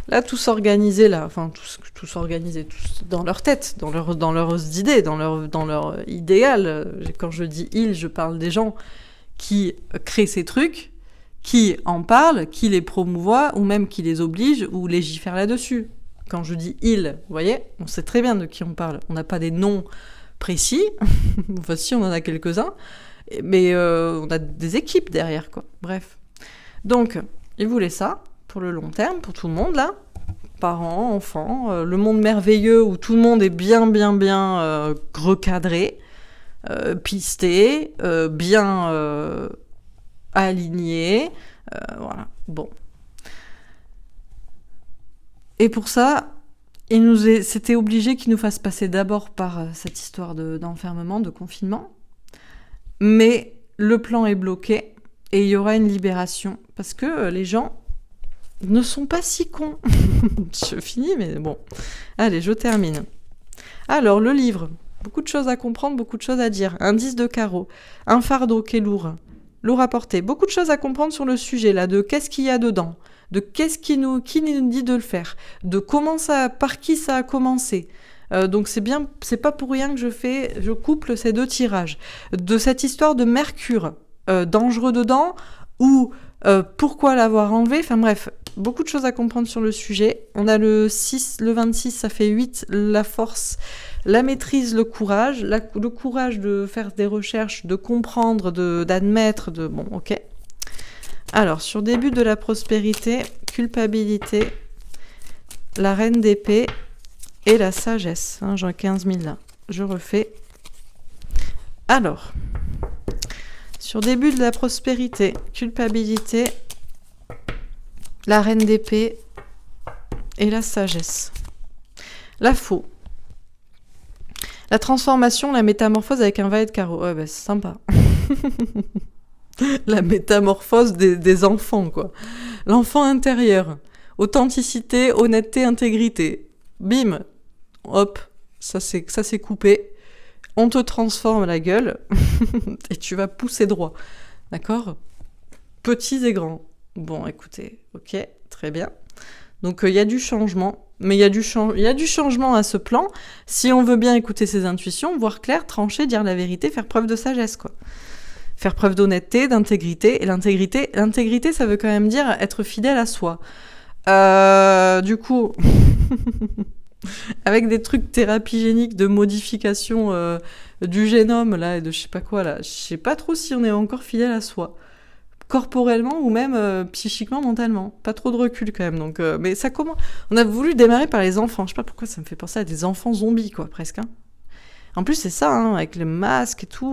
Là, tout s'organiser, là, enfin, tout s'organiser, tous dans leur tête, dans leurs idées, dans leur idéal. Quand je dis ils, je parle des gens qui créent ces trucs, qui en parlent, qui les promouvoient, ou même qui les obligent, ou légifèrent là-dessus. Quand je dis ils, vous voyez, on sait très bien de qui on parle. On n'a pas des noms précis, enfin si, on en a quelques-uns, mais on a des équipes derrière, quoi. Bref. Donc, ils voulaient ça, pour le long terme, pour tout le monde, là. Parents, enfants, le monde merveilleux où tout le monde est bien recadré, pisté, bien aligné. Voilà, bon. Et pour ça, c'était obligé qu'ils nous fassent passer d'abord par cette histoire d'enfermement, de confinement. Mais le plan est bloqué et il y aura une libération. Parce que les gens ne sont pas si cons. Je finis, mais bon. Allez, je termine. Alors, le livre. Beaucoup de choses à comprendre, beaucoup de choses à dire. Un 10 de carreau. Un fardeau qui est lourd. Lourd à porter. Beaucoup de choses à comprendre sur le sujet, là, de qu'est-ce qu'il y a dedans. De qui nous dit de le faire. De par qui ça a commencé. Donc c'est pas pour rien que je couple ces deux tirages. De cette histoire de Mercure, dangereux dedans, ou pourquoi l'avoir enlevé, enfin bref, beaucoup de choses à comprendre sur le sujet. On a le 6, le 26, ça fait 8, la force, la maîtrise, le courage, le courage de faire des recherches, de comprendre, d'admettre, bon, ok. Alors, sur début de la prospérité, culpabilité, la reine d'épée et la sagesse. Hein, j'en ai 15 000 là. Je refais. Alors, sur début de la prospérité, culpabilité, la reine d'épée et la sagesse. La faux. La transformation, la métamorphose avec un valet de carreau. Ouais, bah c'est sympa. La métamorphose des enfants, quoi. L'enfant intérieur. Authenticité, honnêteté, intégrité. Bim. Hop. Ça c'est coupé. On te transforme la gueule. Et tu vas pousser droit. D'accord ? Petits et grands. Bon, écoutez. Ok, très bien. Donc, il y a du changement. Mais il y a du changement à ce plan. Si on veut bien écouter ses intuitions, voir clair, trancher, dire la vérité, faire preuve de sagesse, quoi. Faire preuve d'honnêteté, d'intégrité. Et l'intégrité, ça veut quand même dire être fidèle à soi. Du coup, avec des trucs thérapie génique de modification du génome, là, et de je sais pas quoi, là, je sais pas trop si on est encore fidèle à soi. Corporellement ou même psychiquement, mentalement. Pas trop de recul quand même. Donc, mais ça commence. On a voulu démarrer par les enfants. Je sais pas pourquoi ça me fait penser à des enfants zombies, quoi, presque. Hein. En plus, c'est ça, hein, avec les masques et tout,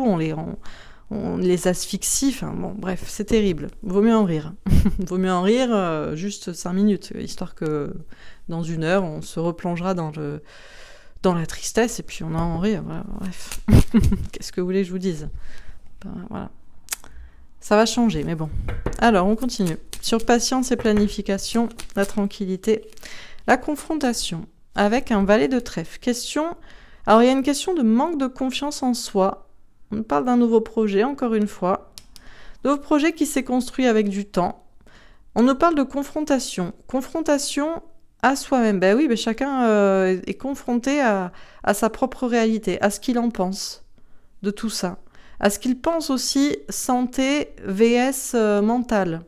on les asphyxie, enfin bon, bref, c'est terrible. Vaut mieux en rire. Vaut mieux en rire juste 5 minutes, histoire que dans 1 heure, on se replongera dans la tristesse et puis on en rire. Voilà, bref. Qu'est-ce que vous voulez que je vous dise ? Voilà. Ça va changer, mais bon. Alors, on continue. Sur patience et planification, la tranquillité, la confrontation avec un valet de trèfle. Alors, il y a une question de manque de confiance en soi. On parle d'un nouveau projet, encore une fois. Nouveau projet qui s'est construit avec du temps. On nous parle de confrontation. Confrontation à soi-même. Ben oui, chacun est confronté à sa propre réalité, à ce qu'il en pense de tout ça. À ce qu'il pense aussi santé vs mental.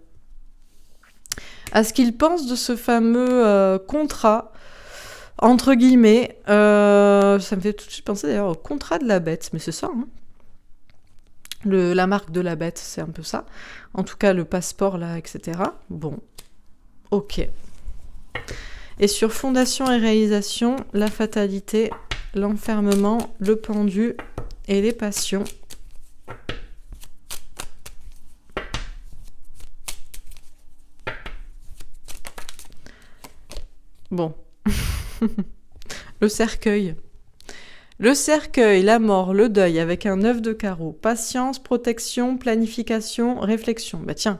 À ce qu'il pense de ce fameux contrat, entre guillemets. Ça me fait tout de suite penser d'ailleurs au contrat de la bête, mais c'est ça, hein. La marque de la bête, c'est un peu ça. En tout cas, le passeport, là, etc. Bon, ok. Et sur fondation et réalisation, la fatalité, l'enfermement, le pendu et les passions. Bon. Le cercueil. Le cercueil, la mort, le deuil, avec un 9 de carreau. Patience, protection, planification, réflexion. Bah tiens,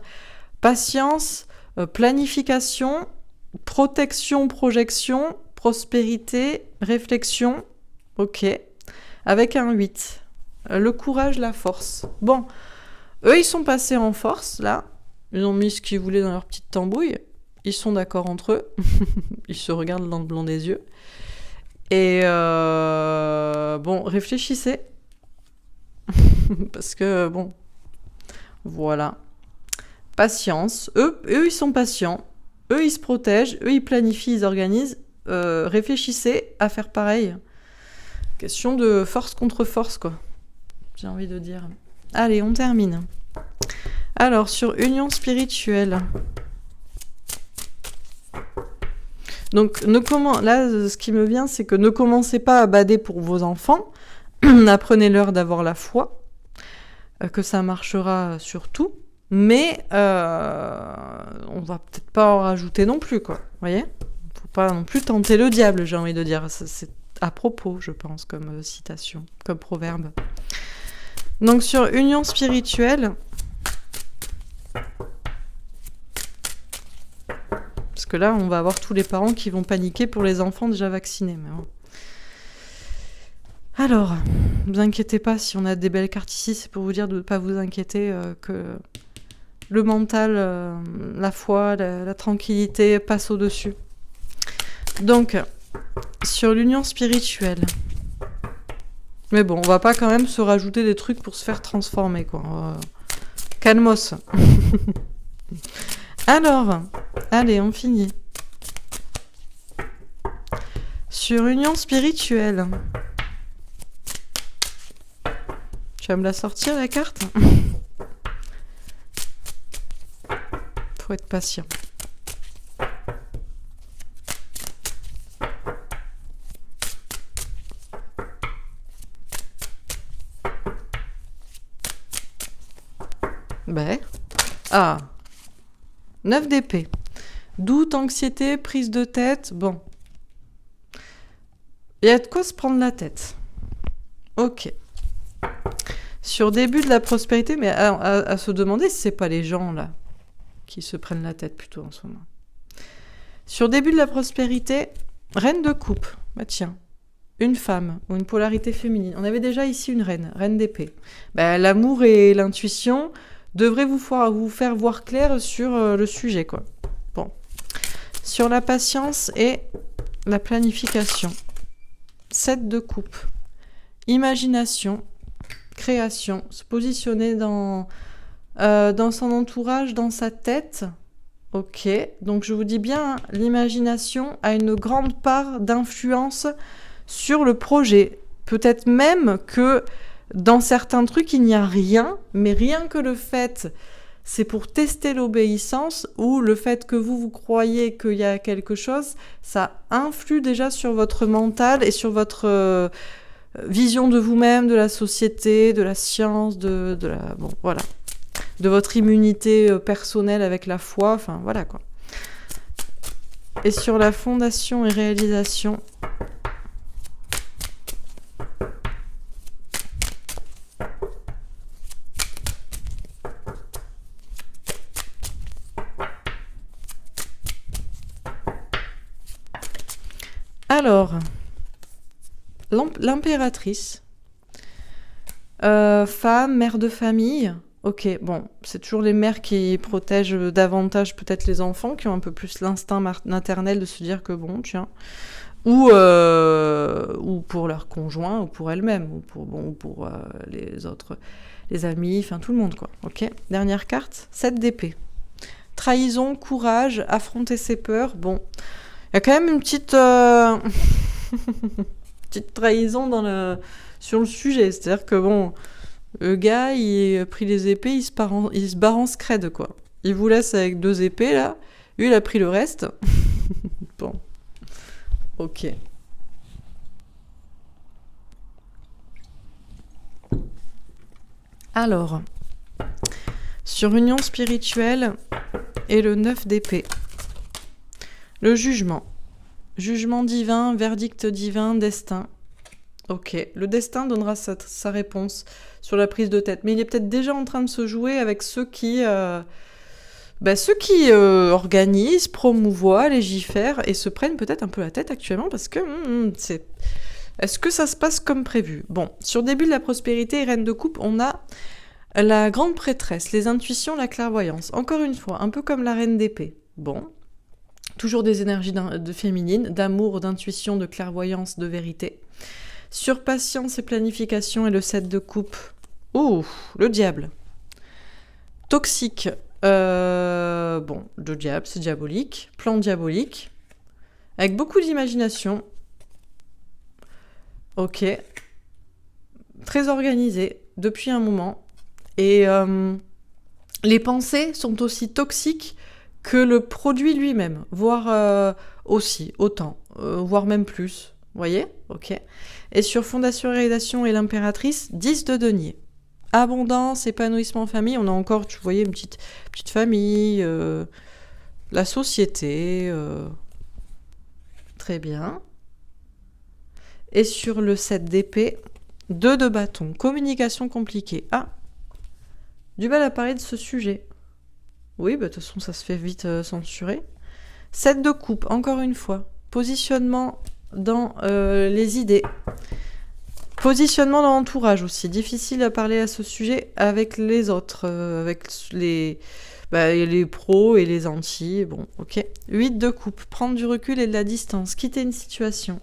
patience, planification, protection, projection, prospérité, réflexion. Ok. Avec un 8. Le courage, la force. Bon, eux, ils sont passés en force, là. Ils ont mis ce qu'ils voulaient dans leur petite tambouille. Ils sont d'accord entre eux. Ils se regardent dans le blanc des yeux. Et bon, réfléchissez. Parce que, bon, voilà. Patience. Eux, ils sont patients. Eux, ils se protègent. Eux, ils planifient, ils organisent. Réfléchissez à faire pareil. Question de force contre force, quoi. J'ai envie de dire. Allez, on termine. Alors, sur union spirituelle. Donc, là, ce qui me vient, c'est que ne commencez pas à bader pour vos enfants. Apprenez-leur d'avoir la foi, que ça marchera sur tout. Mais on va peut-être pas en rajouter non plus, quoi. Vous voyez ? Faut pas non plus tenter le diable, j'ai envie de dire. C'est à propos, je pense, comme citation, comme proverbe. Donc, sur union spirituelle... Parce que là, on va avoir tous les parents qui vont paniquer pour les enfants déjà vaccinés. Mais bon. Alors, ne vous inquiétez pas, si on a des belles cartes ici, c'est pour vous dire de ne pas vous inquiéter, que le mental, la foi, la tranquillité passe au-dessus. Donc, sur l'union spirituelle. Mais bon, on va pas quand même se rajouter des trucs pour se faire transformer, quoi. Calmos. Alors, allez, on finit. Sur union spirituelle. Tu vas me la sortir, la carte ? Faut être patient. Ben. Ah. 9 d'épée. Doute, anxiété, prise de tête. Bon. Il y a de quoi se prendre la tête. Ok. Sur début de la prospérité, mais à se demander si c'est pas les gens, là, qui se prennent la tête plutôt en ce moment. Sur début de la prospérité, reine de coupe. Bah tiens, une femme ou une polarité féminine. On avait déjà ici une reine d'épée. Bah, l'amour et l'intuition devraient vous faire voir clair sur le sujet, quoi. Bon. Sur la patience et la planification. 7 de coupe. Imagination, création, se positionner dans son entourage, dans sa tête. Ok, donc je vous dis bien, hein, l'imagination a une grande part d'influence sur le projet. Peut-être même que dans certains trucs, il n'y a rien, mais rien que le fait, c'est pour tester l'obéissance, ou le fait que vous croyez qu'il y a quelque chose, ça influe déjà sur votre mental et sur votre vision de vous-même, de la société, de la science, de votre immunité personnelle avec la foi, enfin voilà quoi. Et sur la fondation et réalisation, alors, l'impératrice, femme, mère de famille, ok, bon, c'est toujours les mères qui protègent davantage peut-être les enfants, qui ont un peu plus l'instinct maternel de se dire que bon, tiens, ou pour leur conjoint, ou pour elles-mêmes, ou pour les autres, les amis, enfin tout le monde, quoi, ok. Dernière carte, 7 d'épée. Trahison, courage, affronter ses peurs, bon... Il y a quand même une petite trahison sur le sujet. C'est-à-dire que bon, le gars, il a pris les épées, il se barre en scred, quoi. Il vous laisse avec 2 épées, là. Lui, il a pris le reste. Bon. Ok. Alors, sur union spirituelle et le 9 d'épée. Le jugement. Jugement divin, verdict divin, destin. Ok, le destin donnera sa réponse sur la prise de tête. Mais il est peut-être déjà en train de se jouer avec ceux qui organisent, promouvoient, légifèrent et se prennent peut-être un peu la tête actuellement parce que est-ce que ça se passe comme prévu ? Bon, sur début de la prospérité et reine de coupe, on a la grande prêtresse, les intuitions, la clairvoyance. Encore une fois, un peu comme la reine d'épée. Bon. Toujours des énergies de féminine, d'amour, d'intuition, de clairvoyance, de vérité. Sur patience et planification et le 7 de coupe. Oh, le diable. Toxique. Bon, le diable, c'est diabolique. Plan diabolique. Avec beaucoup d'imagination. Ok. Très organisé depuis un moment. Et les pensées sont aussi toxiques que le produit lui-même, voire aussi, autant, voire même plus. Vous voyez ? Ok. Et sur fondation, réalisation et l'impératrice, 10 de denier. Abondance, épanouissement en famille, on a encore, tu voyais, une petite famille, la société, très bien. Et sur le 7 d'épée, 2 de bâton, communication compliquée. Ah, du mal à parler de ce sujet. Oui, bah, de toute façon, ça se fait vite censurer. 7 de coupe, encore une fois. Positionnement dans les idées. Positionnement dans l'entourage aussi. Difficile à parler à ce sujet avec les autres, avec les pros et les anti. Bon, ok. 8 de coupe, prendre du recul et de la distance. Quitter une situation.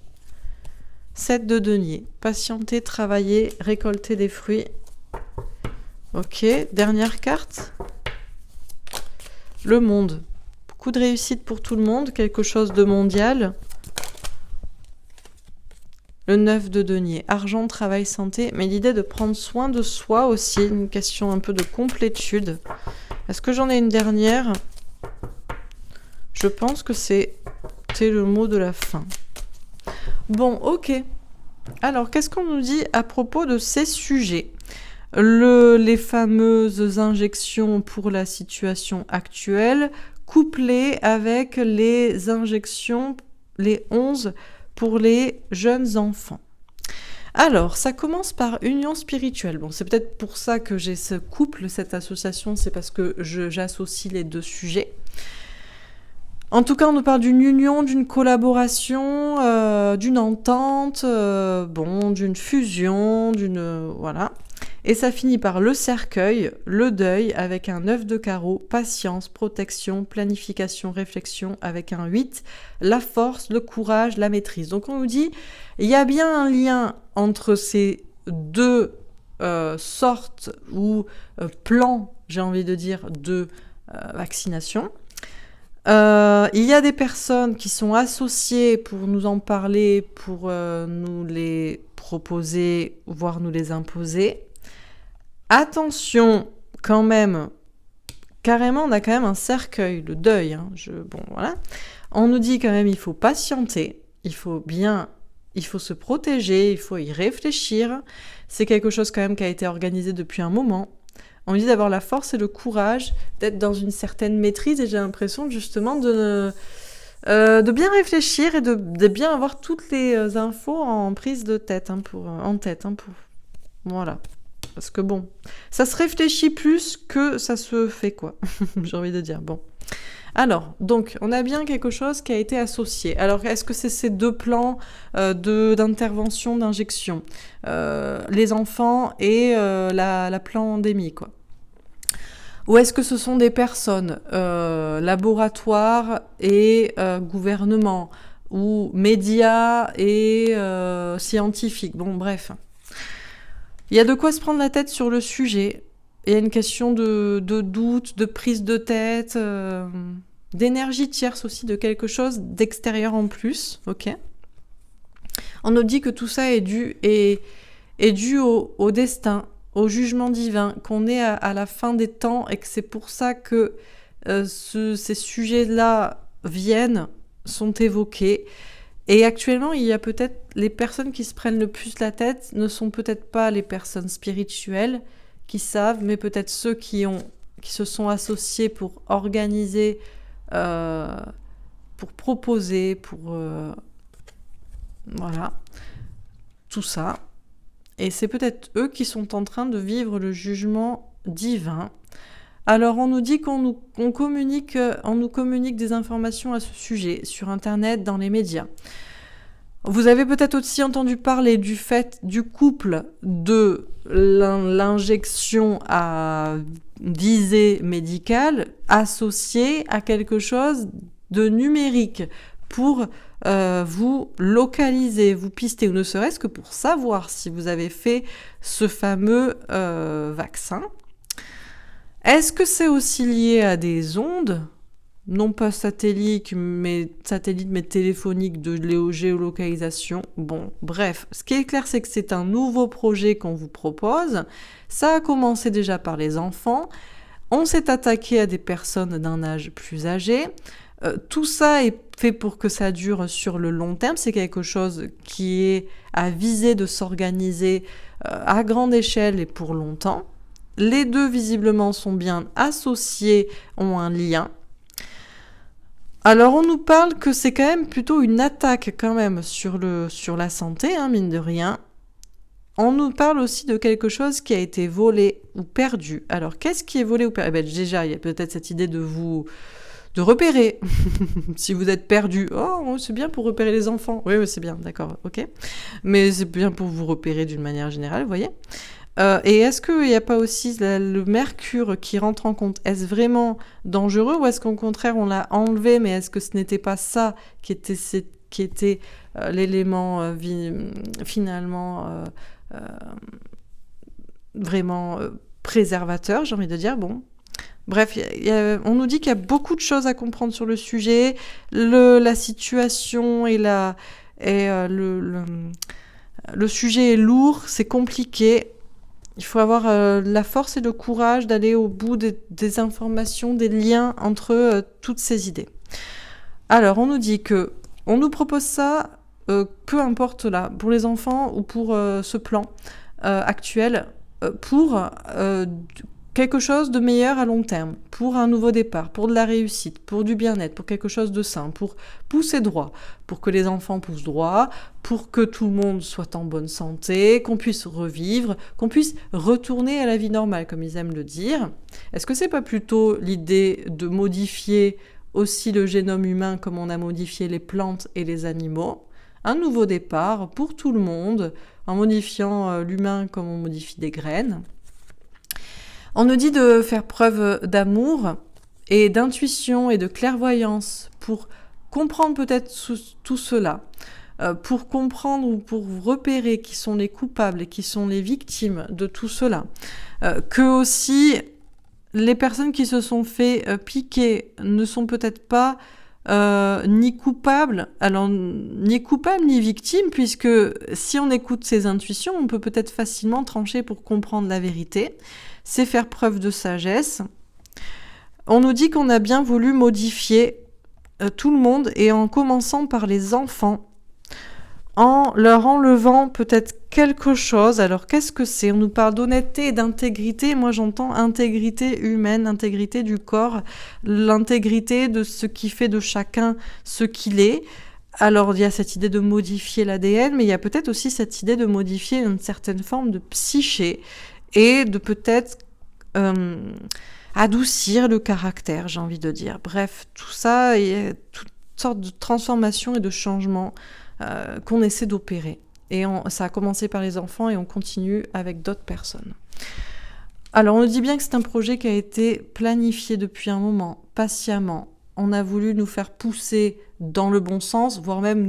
7 de denier, patienter, travailler, récolter des fruits. Ok, dernière carte. Le monde. Beaucoup de réussite pour tout le monde, quelque chose de mondial. Le 9 de denier, argent, travail, santé, mais l'idée de prendre soin de soi aussi, une question un peu de complétude. Est-ce que j'en ai une dernière ? Je pense que c'était le mot de la fin. Bon, ok. Alors, qu'est-ce qu'on nous dit à propos de ces sujets ? Les fameuses injections pour la situation actuelle, couplées avec les injections, les 11 pour les jeunes enfants. Alors, ça commence par union spirituelle. Bon, c'est peut-être pour ça que j'ai ce couple, cette association, c'est parce que j'associe les deux sujets. En tout cas, on nous parle d'une union, d'une collaboration, d'une entente, d'une fusion, voilà. Et ça finit par le cercueil, le deuil avec un 9 de carreau, patience, protection, planification, réflexion avec un 8, la force, le courage, la maîtrise. Donc on nous dit, il y a bien un lien entre ces deux sortes ou plans, j'ai envie de dire, de vaccination. Il y a des personnes qui sont associées pour nous en parler, pour nous les proposer, voire nous les imposer. Attention, quand même, carrément, on a quand même un cercueil, le deuil. Voilà. On nous dit quand même, il faut patienter, il faut se protéger, il faut y réfléchir. C'est quelque chose quand même qui a été organisé depuis un moment. On nous dit d'avoir la force et le courage, d'être dans une certaine maîtrise, et j'ai l'impression justement de bien réfléchir et de bien avoir toutes les infos en prise de tête, voilà. Parce que bon, ça se réfléchit plus que ça se fait, quoi. J'ai envie de dire, bon. Alors, donc, on a bien quelque chose qui a été associé. Alors, est-ce que c'est ces deux plans d'intervention, d'injection, les enfants et la pandémie, quoi. Ou est-ce que ce sont des personnes, laboratoires et gouvernement, ou médias et scientifiques. Bon, bref. Il y a de quoi se prendre la tête sur le sujet. Il y a une question de doute, de prise de tête, d'énergie tierce aussi, de quelque chose d'extérieur en plus. Ok. On nous dit que tout ça est dû au destin, au jugement divin, qu'on est à la fin des temps et que c'est pour ça que ces sujets-là sont évoqués. Et actuellement, il y a peut-être les personnes qui se prennent le plus la tête ne sont peut-être pas les personnes spirituelles qui savent, mais peut-être ceux qui se sont associés pour organiser, pour proposer, voilà, tout ça. Et c'est peut-être eux qui sont en train de vivre le jugement divin. Alors, on nous dit qu'on nous communique des informations à ce sujet, sur Internet, dans les médias. Vous avez peut-être aussi entendu parler du fait du couple de l'injection à visée médicale associée à quelque chose de numérique pour vous localiser, vous pister, ou ne serait-ce que pour savoir si vous avez fait ce fameux vaccin. Est-ce que c'est aussi lié à des ondes, non pas satellites, mais téléphoniques de géolocalisation? Bon, bref, ce qui est clair, c'est que c'est un nouveau projet qu'on vous propose. Ça a commencé déjà par les enfants. On s'est attaqué à des personnes d'un âge plus âgé. Tout ça est fait pour que ça dure sur le long terme. C'est quelque chose qui est à viser de s'organiser à grande échelle et pour longtemps. Les deux, visiblement, sont bien associés, ont un lien. Alors, on nous parle que c'est quand même plutôt une attaque quand même sur la santé, mine de rien. On nous parle aussi de quelque chose qui a été volé ou perdu. Alors, qu'est-ce qui est volé ou perdu ? Déjà, il y a peut-être cette idée de repérer. Si vous êtes perdu, c'est bien pour repérer les enfants. Oui, c'est bien, d'accord, ok. Mais c'est bien pour vous repérer d'une manière générale, vous voyez. Et est-ce qu'il n'y a pas aussi le mercure qui rentre en compte ? Est-ce vraiment dangereux ou est-ce qu'au contraire on l'a enlevé, mais est-ce que ce n'était pas ça qui était l'élément finalement vraiment préservateur, j'ai envie de dire. Bon. Bref, on nous dit qu'il y a beaucoup de choses à comprendre sur le sujet. La situation et le sujet est lourd, c'est compliqué. Il faut avoir la force et le courage d'aller au bout des informations, des liens entre toutes ces idées. Alors, on nous dit que on nous propose ça, peu importe là, pour les enfants ou pour ce plan actuel, pour quelque chose de meilleur à long terme, pour un nouveau départ, pour de la réussite, pour du bien-être, pour quelque chose de sain, pour pousser droit, pour que les enfants poussent droit, pour que tout le monde soit en bonne santé, qu'on puisse revivre, qu'on puisse retourner à la vie normale, comme ils aiment le dire. Est-ce que c'est pas plutôt l'idée de modifier aussi le génome humain comme on a modifié les plantes et les animaux ? Un nouveau départ pour tout le monde, en modifiant l'humain comme on modifie des graines. On nous dit de faire preuve d'amour et d'intuition et de clairvoyance pour comprendre peut-être tout cela, pour comprendre ou pour repérer qui sont les coupables et qui sont les victimes de tout cela. Que aussi les personnes qui se sont fait piquer ne sont peut-être pas ni coupables ni victimes, puisque si on écoute ses intuitions, on peut peut-être facilement trancher pour comprendre la vérité. C'est faire preuve de sagesse. On nous dit qu'on a bien voulu modifier tout le monde et en commençant par les enfants, en leur enlevant peut-être quelque chose. Alors qu'est-ce que c'est ? On nous parle d'honnêteté et d'intégrité. Moi j'entends intégrité humaine, intégrité du corps, l'intégrité de ce qui fait de chacun ce qu'il est. Alors il y a cette idée de modifier l'ADN, mais il y a peut-être aussi cette idée de modifier une certaine forme de psyché et de peut-être adoucir le caractère, j'ai envie de dire. Bref, tout ça, il y a toutes sortes de transformations et de changements qu'on essaie d'opérer. Et ça a commencé par les enfants et on continue avec d'autres personnes. Alors, on nous dit bien que c'est un projet qui a été planifié depuis un moment, patiemment. On a voulu nous faire pousser dans le bon sens, voire même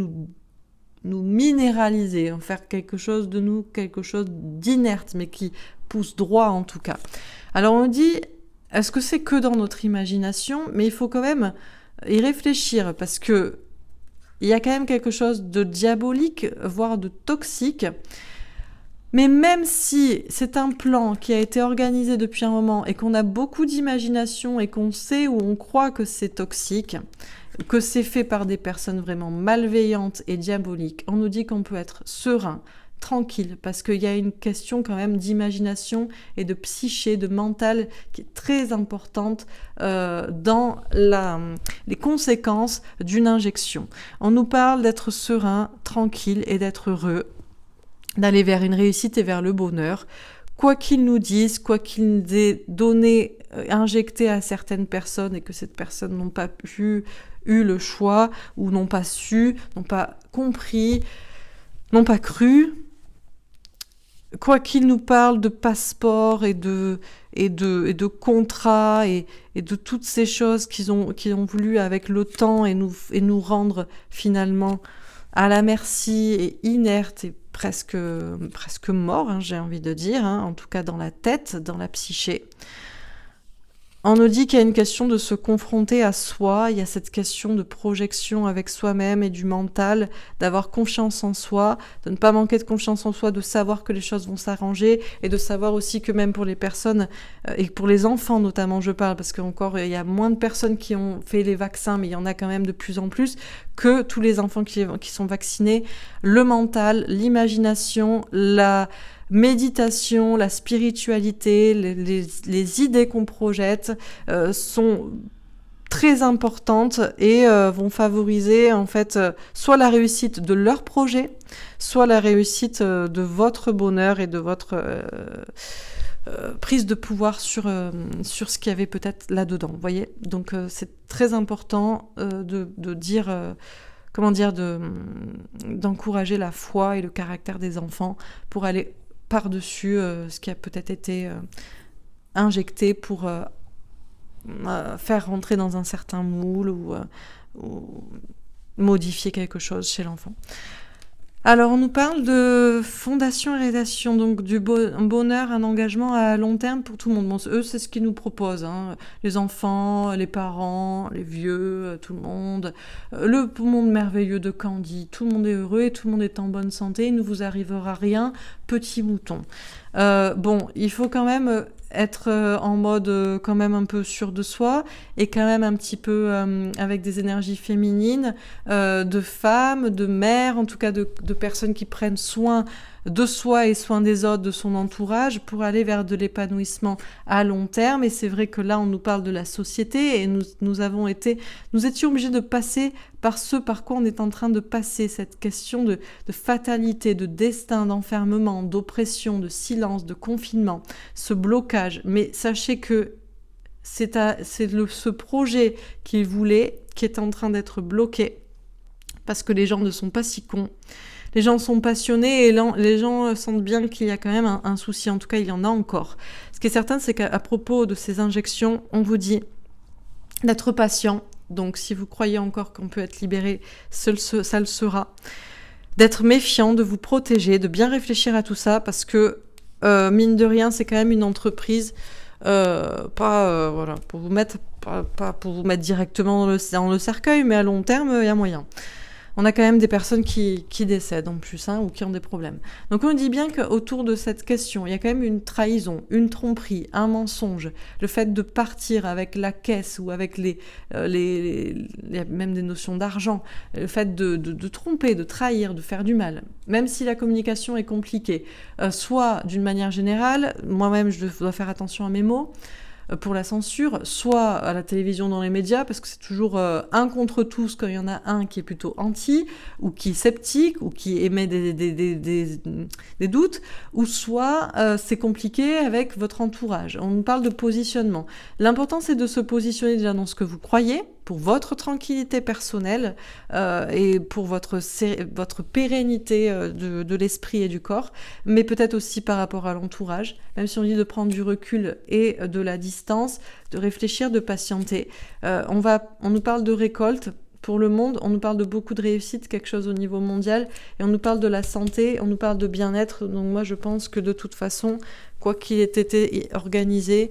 nous minéraliser, en faire quelque chose de nous, quelque chose d'inerte, mais qui pousse droit en tout cas. Alors on dit, est-ce que c'est que dans notre imagination ? Mais il faut quand même y réfléchir, parce que il y a quand même quelque chose de diabolique, voire de toxique. Mais même si c'est un plan qui a été organisé depuis un moment et qu'on a beaucoup d'imagination et qu'on sait ou on croit que c'est toxique, que c'est fait par des personnes vraiment malveillantes et diaboliques, on nous dit qu'on peut être serein, tranquille, parce qu'il y a une question quand même d'imagination et de psyché, de mental qui est très importante dans les conséquences d'une injection. On nous parle d'être serein, tranquille et d'être heureux, d'aller vers une réussite et vers le bonheur. Quoi qu'ils nous disent, quoi qu'ils aient donné, injecté à certaines personnes et que ces personnes n'ont pas eu le choix ou n'ont pas su, n'ont pas compris, n'ont pas cru, quoi qu'il nous parle de passeport et de contrats et de toutes ces choses qu'ils ont voulu avec le temps et nous rendre finalement à la merci et inertes et presque morts, hein, j'ai envie de dire, hein, en tout cas dans la tête, dans la psyché. On nous dit qu'il y a une question de se confronter à soi, il y a cette question de projection avec soi-même et du mental, d'avoir confiance en soi, de ne pas manquer de confiance en soi, de savoir que les choses vont s'arranger et de savoir aussi que même pour les personnes, et pour les enfants notamment je parle, parce qu'encore il y a moins de personnes qui ont fait les vaccins, mais il y en a quand même de plus en plus, que tous les enfants qui sont vaccinés, le mental, l'imagination, la méditation, la spiritualité, les idées qu'on projette sont très importantes et vont favoriser en fait soit la réussite de leur projet, soit la réussite de votre bonheur et de votre prise de pouvoir sur ce qu'il y avait peut-être là-dedans. Vous voyez ? Donc c'est très important de dire... d'encourager la foi et le caractère des enfants pour aller par-dessus ce qui a peut-être été injecté pour faire rentrer dans un certain moule ou modifier quelque chose chez l'enfant. Alors, on nous parle de fondation et réalisation, donc du bonheur, un engagement à long terme pour tout le monde. Bon, eux, c'est ce qu'ils nous proposent, hein. Les enfants, les parents, les vieux, tout le monde. Le monde merveilleux de Candy. Tout le monde est heureux et tout le monde est en bonne santé. Il ne vous arrivera rien, petit mouton. Bon, il faut quand même être en mode quand même un peu sûr de soi et quand même un petit peu avec des énergies féminines, de femmes, de mères, en tout cas de personnes qui prennent soin de soi et soin des autres, de son entourage, pour aller vers de l'épanouissement à long terme. Et c'est vrai que là, on nous parle de la société et nous étions obligés de passer par ce par quoi on est en train de passer, cette question de fatalité, de destin, d'enfermement, d'oppression, de silence, de confinement, ce blocage. Mais sachez que c'est ce projet qu'ils voulaient qui est en train d'être bloqué parce que les gens ne sont pas si cons. Les gens sont passionnés et les gens sentent bien qu'il y a quand même un souci. En tout cas, il y en a encore. Ce qui est certain, c'est qu'à propos de ces injections, on vous dit d'être patient. Donc, si vous croyez encore qu'on peut être libéré, ça le sera. D'être méfiant, de vous protéger, de bien réfléchir à tout ça, parce que, mine de rien, c'est quand même une entreprise, pour vous mettre, pas pour vous mettre directement dans le cercueil, mais à long terme, il y a moyen. On a quand même des personnes qui décèdent en plus, hein, ou qui ont des problèmes. Donc on dit bien qu'autour de cette question, il y a quand même une trahison, une tromperie, un mensonge, le fait de partir avec la caisse ou avec il y a même des notions d'argent, le fait de tromper, de trahir, de faire du mal, même si la communication est compliquée, soit d'une manière générale, moi-même je dois faire attention à mes mots, pour la censure, soit à la télévision, dans les médias, parce que c'est toujours un contre tous quand il y en a un qui est plutôt anti, ou qui est sceptique, ou qui émet des doutes, ou soit c'est compliqué avec votre entourage. On nous parle de positionnement. L'important, c'est de se positionner déjà dans ce que vous croyez, pour votre tranquillité personnelle et pour votre pérennité de l'esprit et du corps, mais peut-être aussi par rapport à l'entourage, même si on dit de prendre du recul et de la distance, de réfléchir, de patienter. On nous parle de récolte. Pour le monde, on nous parle de beaucoup de réussite, quelque chose au niveau mondial, et on nous parle de la santé, on nous parle de bien-être. Donc moi, je pense que de toute façon, quoi qu'il ait été organisé,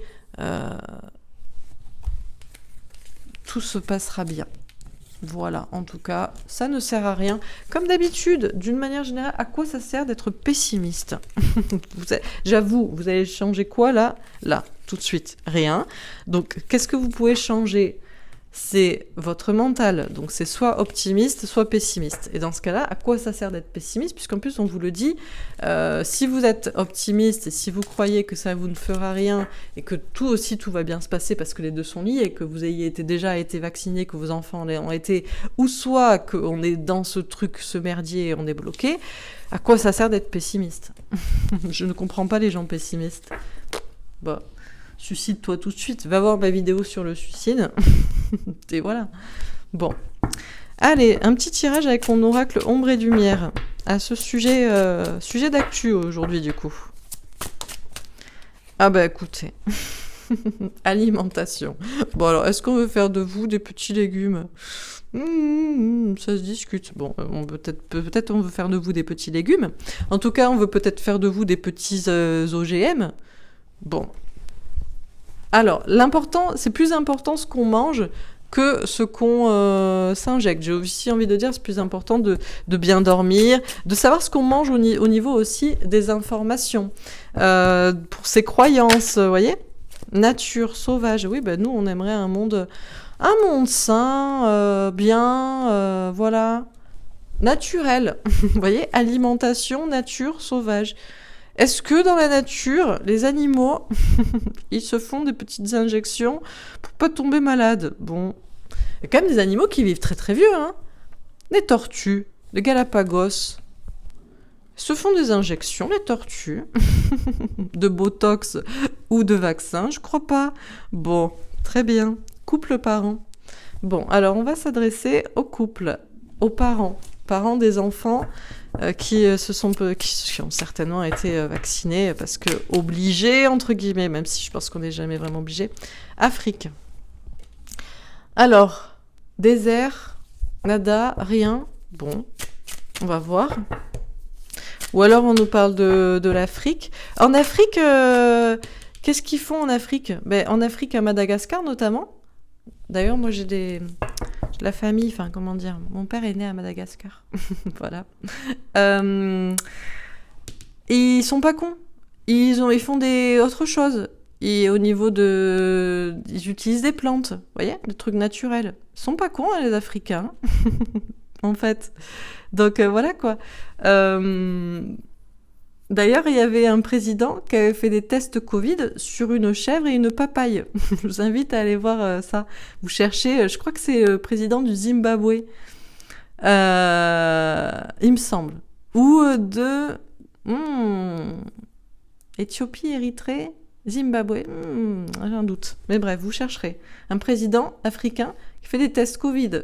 tout se passera bien. Voilà, en tout cas, ça ne sert à rien. Comme d'habitude, d'une manière générale, à quoi ça sert d'être pessimiste ? J'avoue, vous allez changer quoi là, tout de suite ? Rien. Donc, qu'est-ce que vous pouvez changer ? C'est votre mental. Donc, c'est soit optimiste, soit pessimiste. Et dans ce cas-là, à quoi ça sert d'être pessimiste ? Puisqu'en plus, on vous le dit, si vous êtes optimiste et si vous croyez que ça vous ne fera rien et que tout va bien se passer parce que les deux sont liés et que vous ayez déjà été vacciné, que vos enfants ont été, ou soit qu'on est dans ce truc, ce merdier et on est bloqué, à quoi ça sert d'être pessimiste ? Je ne comprends pas les gens pessimistes. Bon. Suicide-toi tout de suite, va voir ma vidéo sur le suicide. Et voilà. Bon. Allez, un petit tirage avec mon oracle Ombre et Lumière à ce sujet d'actu aujourd'hui du coup. Ah bah écoutez, alimentation. Bon alors, est-ce qu'on veut faire de vous des petits légumes? Ça se discute. Bon, peut-être on veut faire de vous des petits légumes. En tout cas, on veut peut-être faire de vous des petits OGM. Bon. Alors, c'est plus important ce qu'on mange que ce qu'on s'injecte. J'ai aussi envie de dire, c'est plus important de bien dormir, de savoir ce qu'on mange au niveau aussi des informations. Pour ses croyances, vous voyez ? Nature, sauvage. Oui, ben nous, on aimerait un monde sain, bien, voilà, naturel. Vous voyez ? Alimentation, nature, sauvage. Est-ce que dans la nature, les animaux, ils se font des petites injections pour pas tomber malade? Bon, il y a quand même des animaux qui vivent très très vieux, hein. Les tortues, les Galapagos, ils se font des injections, les tortues, de Botox ou de vaccin, je crois pas. Bon, très bien. Couple parent. Bon, alors on va s'adresser au couple, aux parents des enfants qui ont certainement été vaccinés parce que obligés entre guillemets, même si je pense qu'on n'est jamais vraiment obligé. Afrique. Alors, désert, nada, rien. Bon, on va voir. Ou alors on nous parle de l'Afrique. En Afrique, qu'est-ce qu'ils font en Afrique ? Ben, en Afrique, à Madagascar notamment. D'ailleurs, moi j'ai la famille, enfin comment dire, mon père est né à Madagascar. Voilà. Ils sont pas cons. Ils font autre chose. Et au niveau ils utilisent des plantes, vous voyez, des trucs naturels. Ils sont pas cons, hein, les Africains, en fait. Donc voilà quoi. D'ailleurs, il y avait un président qui avait fait des tests Covid sur une chèvre et une papaye. Je vous invite à aller voir ça. Vous cherchez, je crois que c'est le président du Zimbabwe, il me semble. Ou de Éthiopie, Érythrée, Zimbabwe. J'ai un doute. Mais bref, vous chercherez. Un président africain qui fait des tests Covid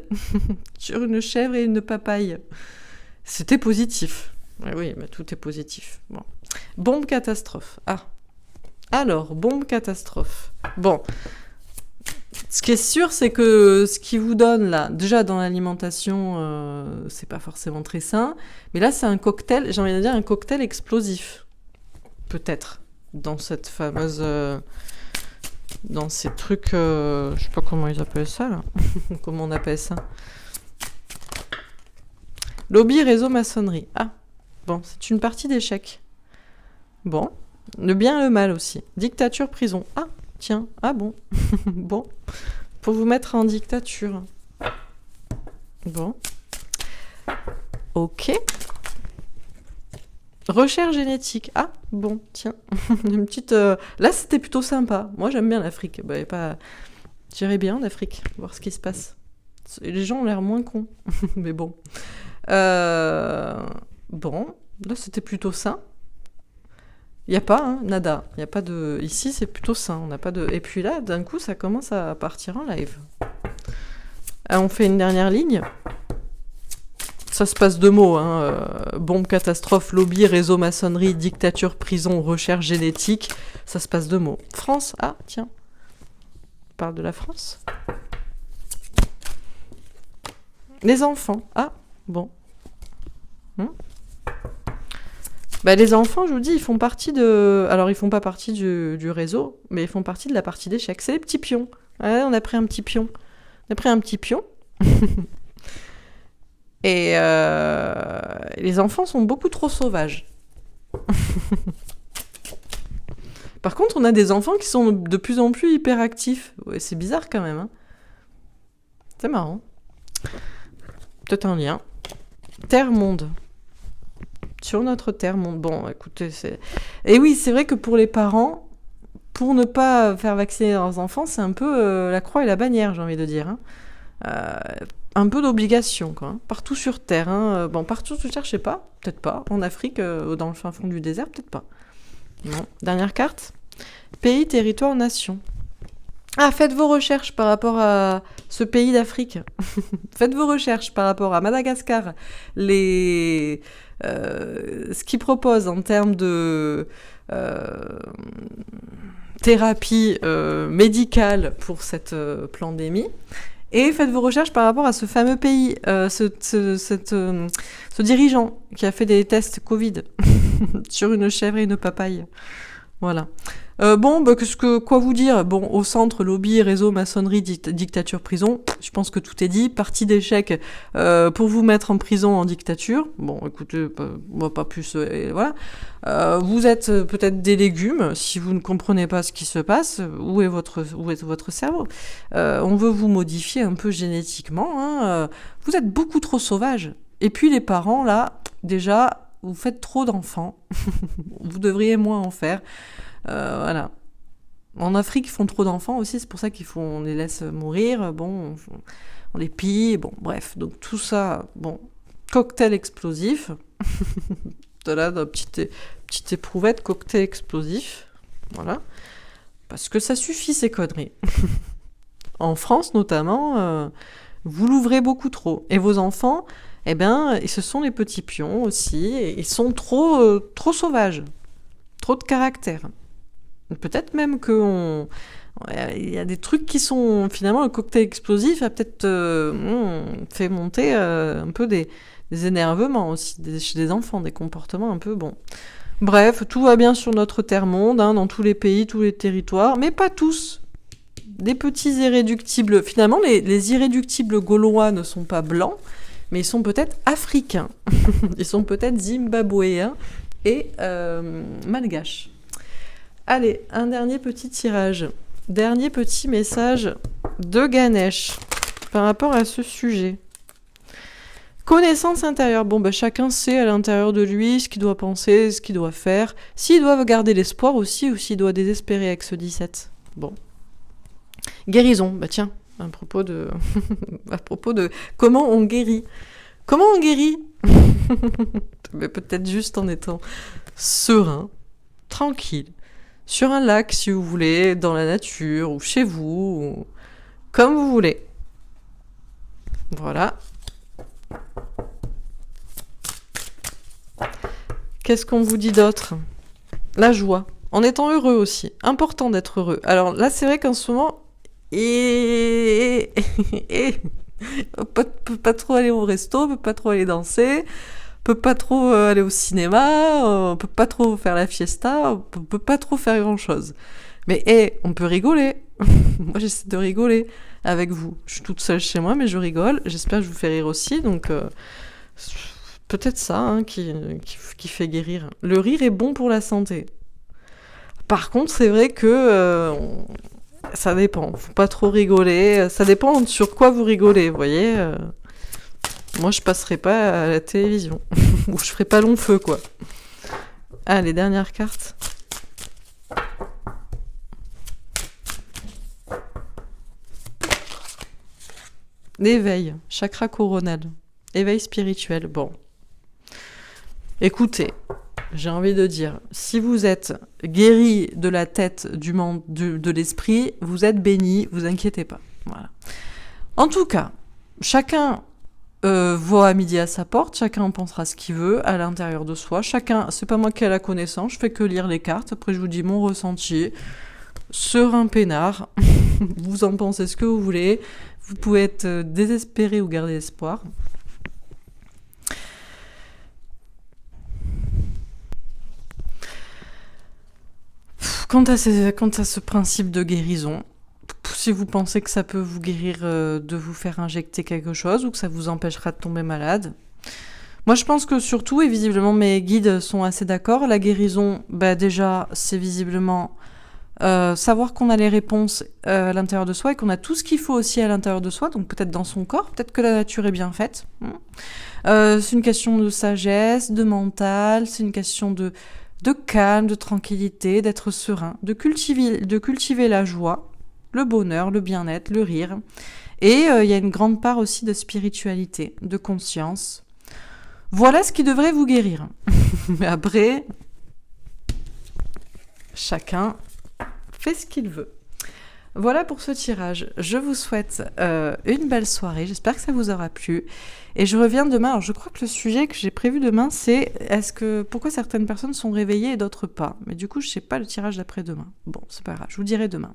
sur une chèvre et une papaye. C'était positif. Oui, mais tout est positif. Bon. Bombe catastrophe. Ah. Alors, bombe catastrophe. Bon. Ce qui est sûr, c'est que ce qui vous donne là, déjà dans l'alimentation, c'est pas forcément très sain. Mais là, c'est un cocktail, j'ai envie de dire un cocktail explosif. Peut-être. Dans cette fameuse... dans ces trucs... je sais pas comment ils appellent ça, là. Comment on appelle ça ? Lobby, réseau, maçonnerie. Ah. Bon, c'est une partie d'échecs. Bon, le bien et le mal aussi. Dictature, prison. Ah, tiens, ah bon. Bon, pour vous mettre en dictature. Bon. Ok. Recherche génétique. Ah, bon, tiens. Une petite... Là, c'était plutôt sympa. Moi, j'aime bien l'Afrique. J'irais bien en Afrique, voir ce qui se passe. Les gens ont l'air moins cons. Mais bon. Bon, là c'était plutôt sain. Il n'y a pas, hein, nada. Il y a pas de... Ici c'est plutôt sain. On n'a pas de... Et puis là, d'un coup, ça commence à partir en live. On fait une dernière ligne. Ça se passe 2 mots. Hein. Bombe, catastrophe, lobby, réseau, maçonnerie, dictature, prison, recherche génétique. Ça se passe 2 mots. France, ah tiens. On parle de la France. Les enfants, ah bon. Les enfants, je vous dis, ils font partie de... Alors, ils font pas partie du réseau, mais ils font partie de la partie d'échecs. C'est les petits pions. Ouais, on a pris un petit pion. Et les enfants sont beaucoup trop sauvages. Par contre, on a des enfants qui sont de plus en plus hyperactifs. Ouais, c'est bizarre quand même. Hein. C'est marrant. Peut-être un lien. Terre-monde. Sur notre terre-monde. Bon, écoutez, c'est... Et oui, c'est vrai que pour les parents, pour ne pas faire vacciner leurs enfants, c'est un peu la croix et la bannière, j'ai envie de dire. Hein. Un peu d'obligation, quoi. Hein. Partout sur Terre. Hein. Bon, partout sur Terre, je sais pas. Peut-être pas. En Afrique, dans le fin fond du désert, peut-être pas. Non. Dernière carte. Pays, territoire, nation. Ah, faites vos recherches par rapport à ce pays d'Afrique. Faites vos recherches par rapport à Madagascar, les ce qu'il propose en termes de thérapie médicale pour cette pandémie. Et faites vos recherches par rapport à ce fameux pays, ce dirigeant qui a fait des tests Covid sur une chèvre et une papaye. Voilà. Quoi vous dire ? Bon, au centre, lobby, réseau, maçonnerie, dictature, prison. Je pense que tout est dit. Partie d'échec pour vous mettre en prison en dictature. Bon, écoutez, on va pas plus. Voilà. Vous êtes peut-être des légumes si vous ne comprenez pas ce qui se passe. Où est votre cerveau ? On veut vous modifier un peu génétiquement. Hein. Vous êtes beaucoup trop sauvage. Et puis les parents là, déjà. Vous faites trop d'enfants, vous devriez moins en faire. Voilà. En Afrique, ils font trop d'enfants aussi, c'est pour ça on les laisse mourir, bon, on les pille, bon, bref. Donc tout ça, bon, cocktail explosif. Voilà, petite éprouvette, cocktail explosif. Voilà. Parce que ça suffit, ces conneries. En France, notamment, vous l'ouvrez beaucoup trop. Et vos enfants... Eh bien, ce sont les petits pions aussi, et ils sont trop sauvages, trop de caractère. Peut-être même il y a des trucs qui sont, finalement, le cocktail explosif a peut-être fait monter un peu des énervements aussi, chez des enfants, des comportements un peu bons. Bref, tout va bien sur notre terre-monde, hein, dans tous les pays, tous les territoires, mais pas tous. Des petits irréductibles. Finalement, les irréductibles gaulois ne sont pas blancs, mais ils sont peut-être africains, ils sont peut-être zimbabwéens et malgaches. Allez, un dernier petit tirage, dernier petit message de Ganesh par rapport à ce sujet. Connaissance intérieure. Bon, chacun sait à l'intérieur de lui ce qu'il doit penser, ce qu'il doit faire, s'il doit garder l'espoir aussi ou s'il doit désespérer avec ce 17. Bon. Guérison, tiens. À propos de comment on guérit. Comment on guérit ? Mais peut-être juste en étant serein, tranquille, sur un lac si vous voulez, dans la nature, ou chez vous, ou comme vous voulez. Voilà. Qu'est-ce qu'on vous dit d'autre ? La joie. En étant heureux aussi. Important d'être heureux. Alors là, c'est vrai qu'en ce moment... Et peut pas trop aller au resto, peut pas trop aller danser, peut pas trop aller au cinéma, peut pas trop faire la fiesta, peut pas trop faire grand chose. Mais on peut rigoler. Moi j'essaie de rigoler avec vous. Je suis toute seule chez moi mais je rigole. J'espère que je vous fais rire aussi. Donc peut-être ça hein, qui fait guérir. Le rire est bon pour la santé. Par contre c'est vrai que ça dépend, faut pas trop rigoler, ça dépend sur quoi vous rigolez, vous voyez. Moi je passerai pas à la télévision, ou je ferai pas long feu quoi. Ah, les dernières cartes. L'éveil, chakra coronal, éveil spirituel, bon. Écoutez, j'ai envie de dire, si vous êtes guéri de la tête, du monde, de l'esprit, vous êtes béni, vous inquiétez pas. Voilà. En tout cas, chacun voit à midi à sa porte, chacun en pensera ce qu'il veut à l'intérieur de soi. Chacun, c'est pas moi qui ai la connaissance, je fais que lire les cartes. Après, je vous dis mon ressenti, serein peinard. Vous en pensez ce que vous voulez. Vous pouvez être désespéré ou garder espoir. Quant à ce principe de guérison, si vous pensez que ça peut vous guérir de vous faire injecter quelque chose ou que ça vous empêchera de tomber malade, moi je pense que surtout, et visiblement mes guides sont assez d'accord, la guérison, déjà c'est visiblement savoir qu'on a les réponses à l'intérieur de soi et qu'on a tout ce qu'il faut aussi à l'intérieur de soi, donc peut-être dans son corps, peut-être que la nature est bien faite. C'est une question de sagesse, de mental, c'est une question de calme, de tranquillité, d'être serein, de cultiver la joie, le bonheur, le bien-être, le rire. Et il y a une grande part aussi de spiritualité, de conscience. Voilà ce qui devrait vous guérir. Mais après, chacun fait ce qu'il veut. Voilà pour ce tirage. Je vous souhaite une belle soirée. J'espère que ça vous aura plu. Et je reviens demain. Alors, je crois que le sujet que j'ai prévu demain, c'est pourquoi certaines personnes sont réveillées et d'autres pas. Mais du coup, je sais pas le tirage d'après-demain. Bon, c'est pas grave. Je vous dirai demain.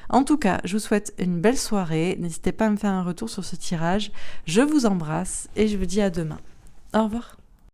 En tout cas, je vous souhaite une belle soirée. N'hésitez pas à me faire un retour sur ce tirage. Je vous embrasse et je vous dis à demain. Au revoir.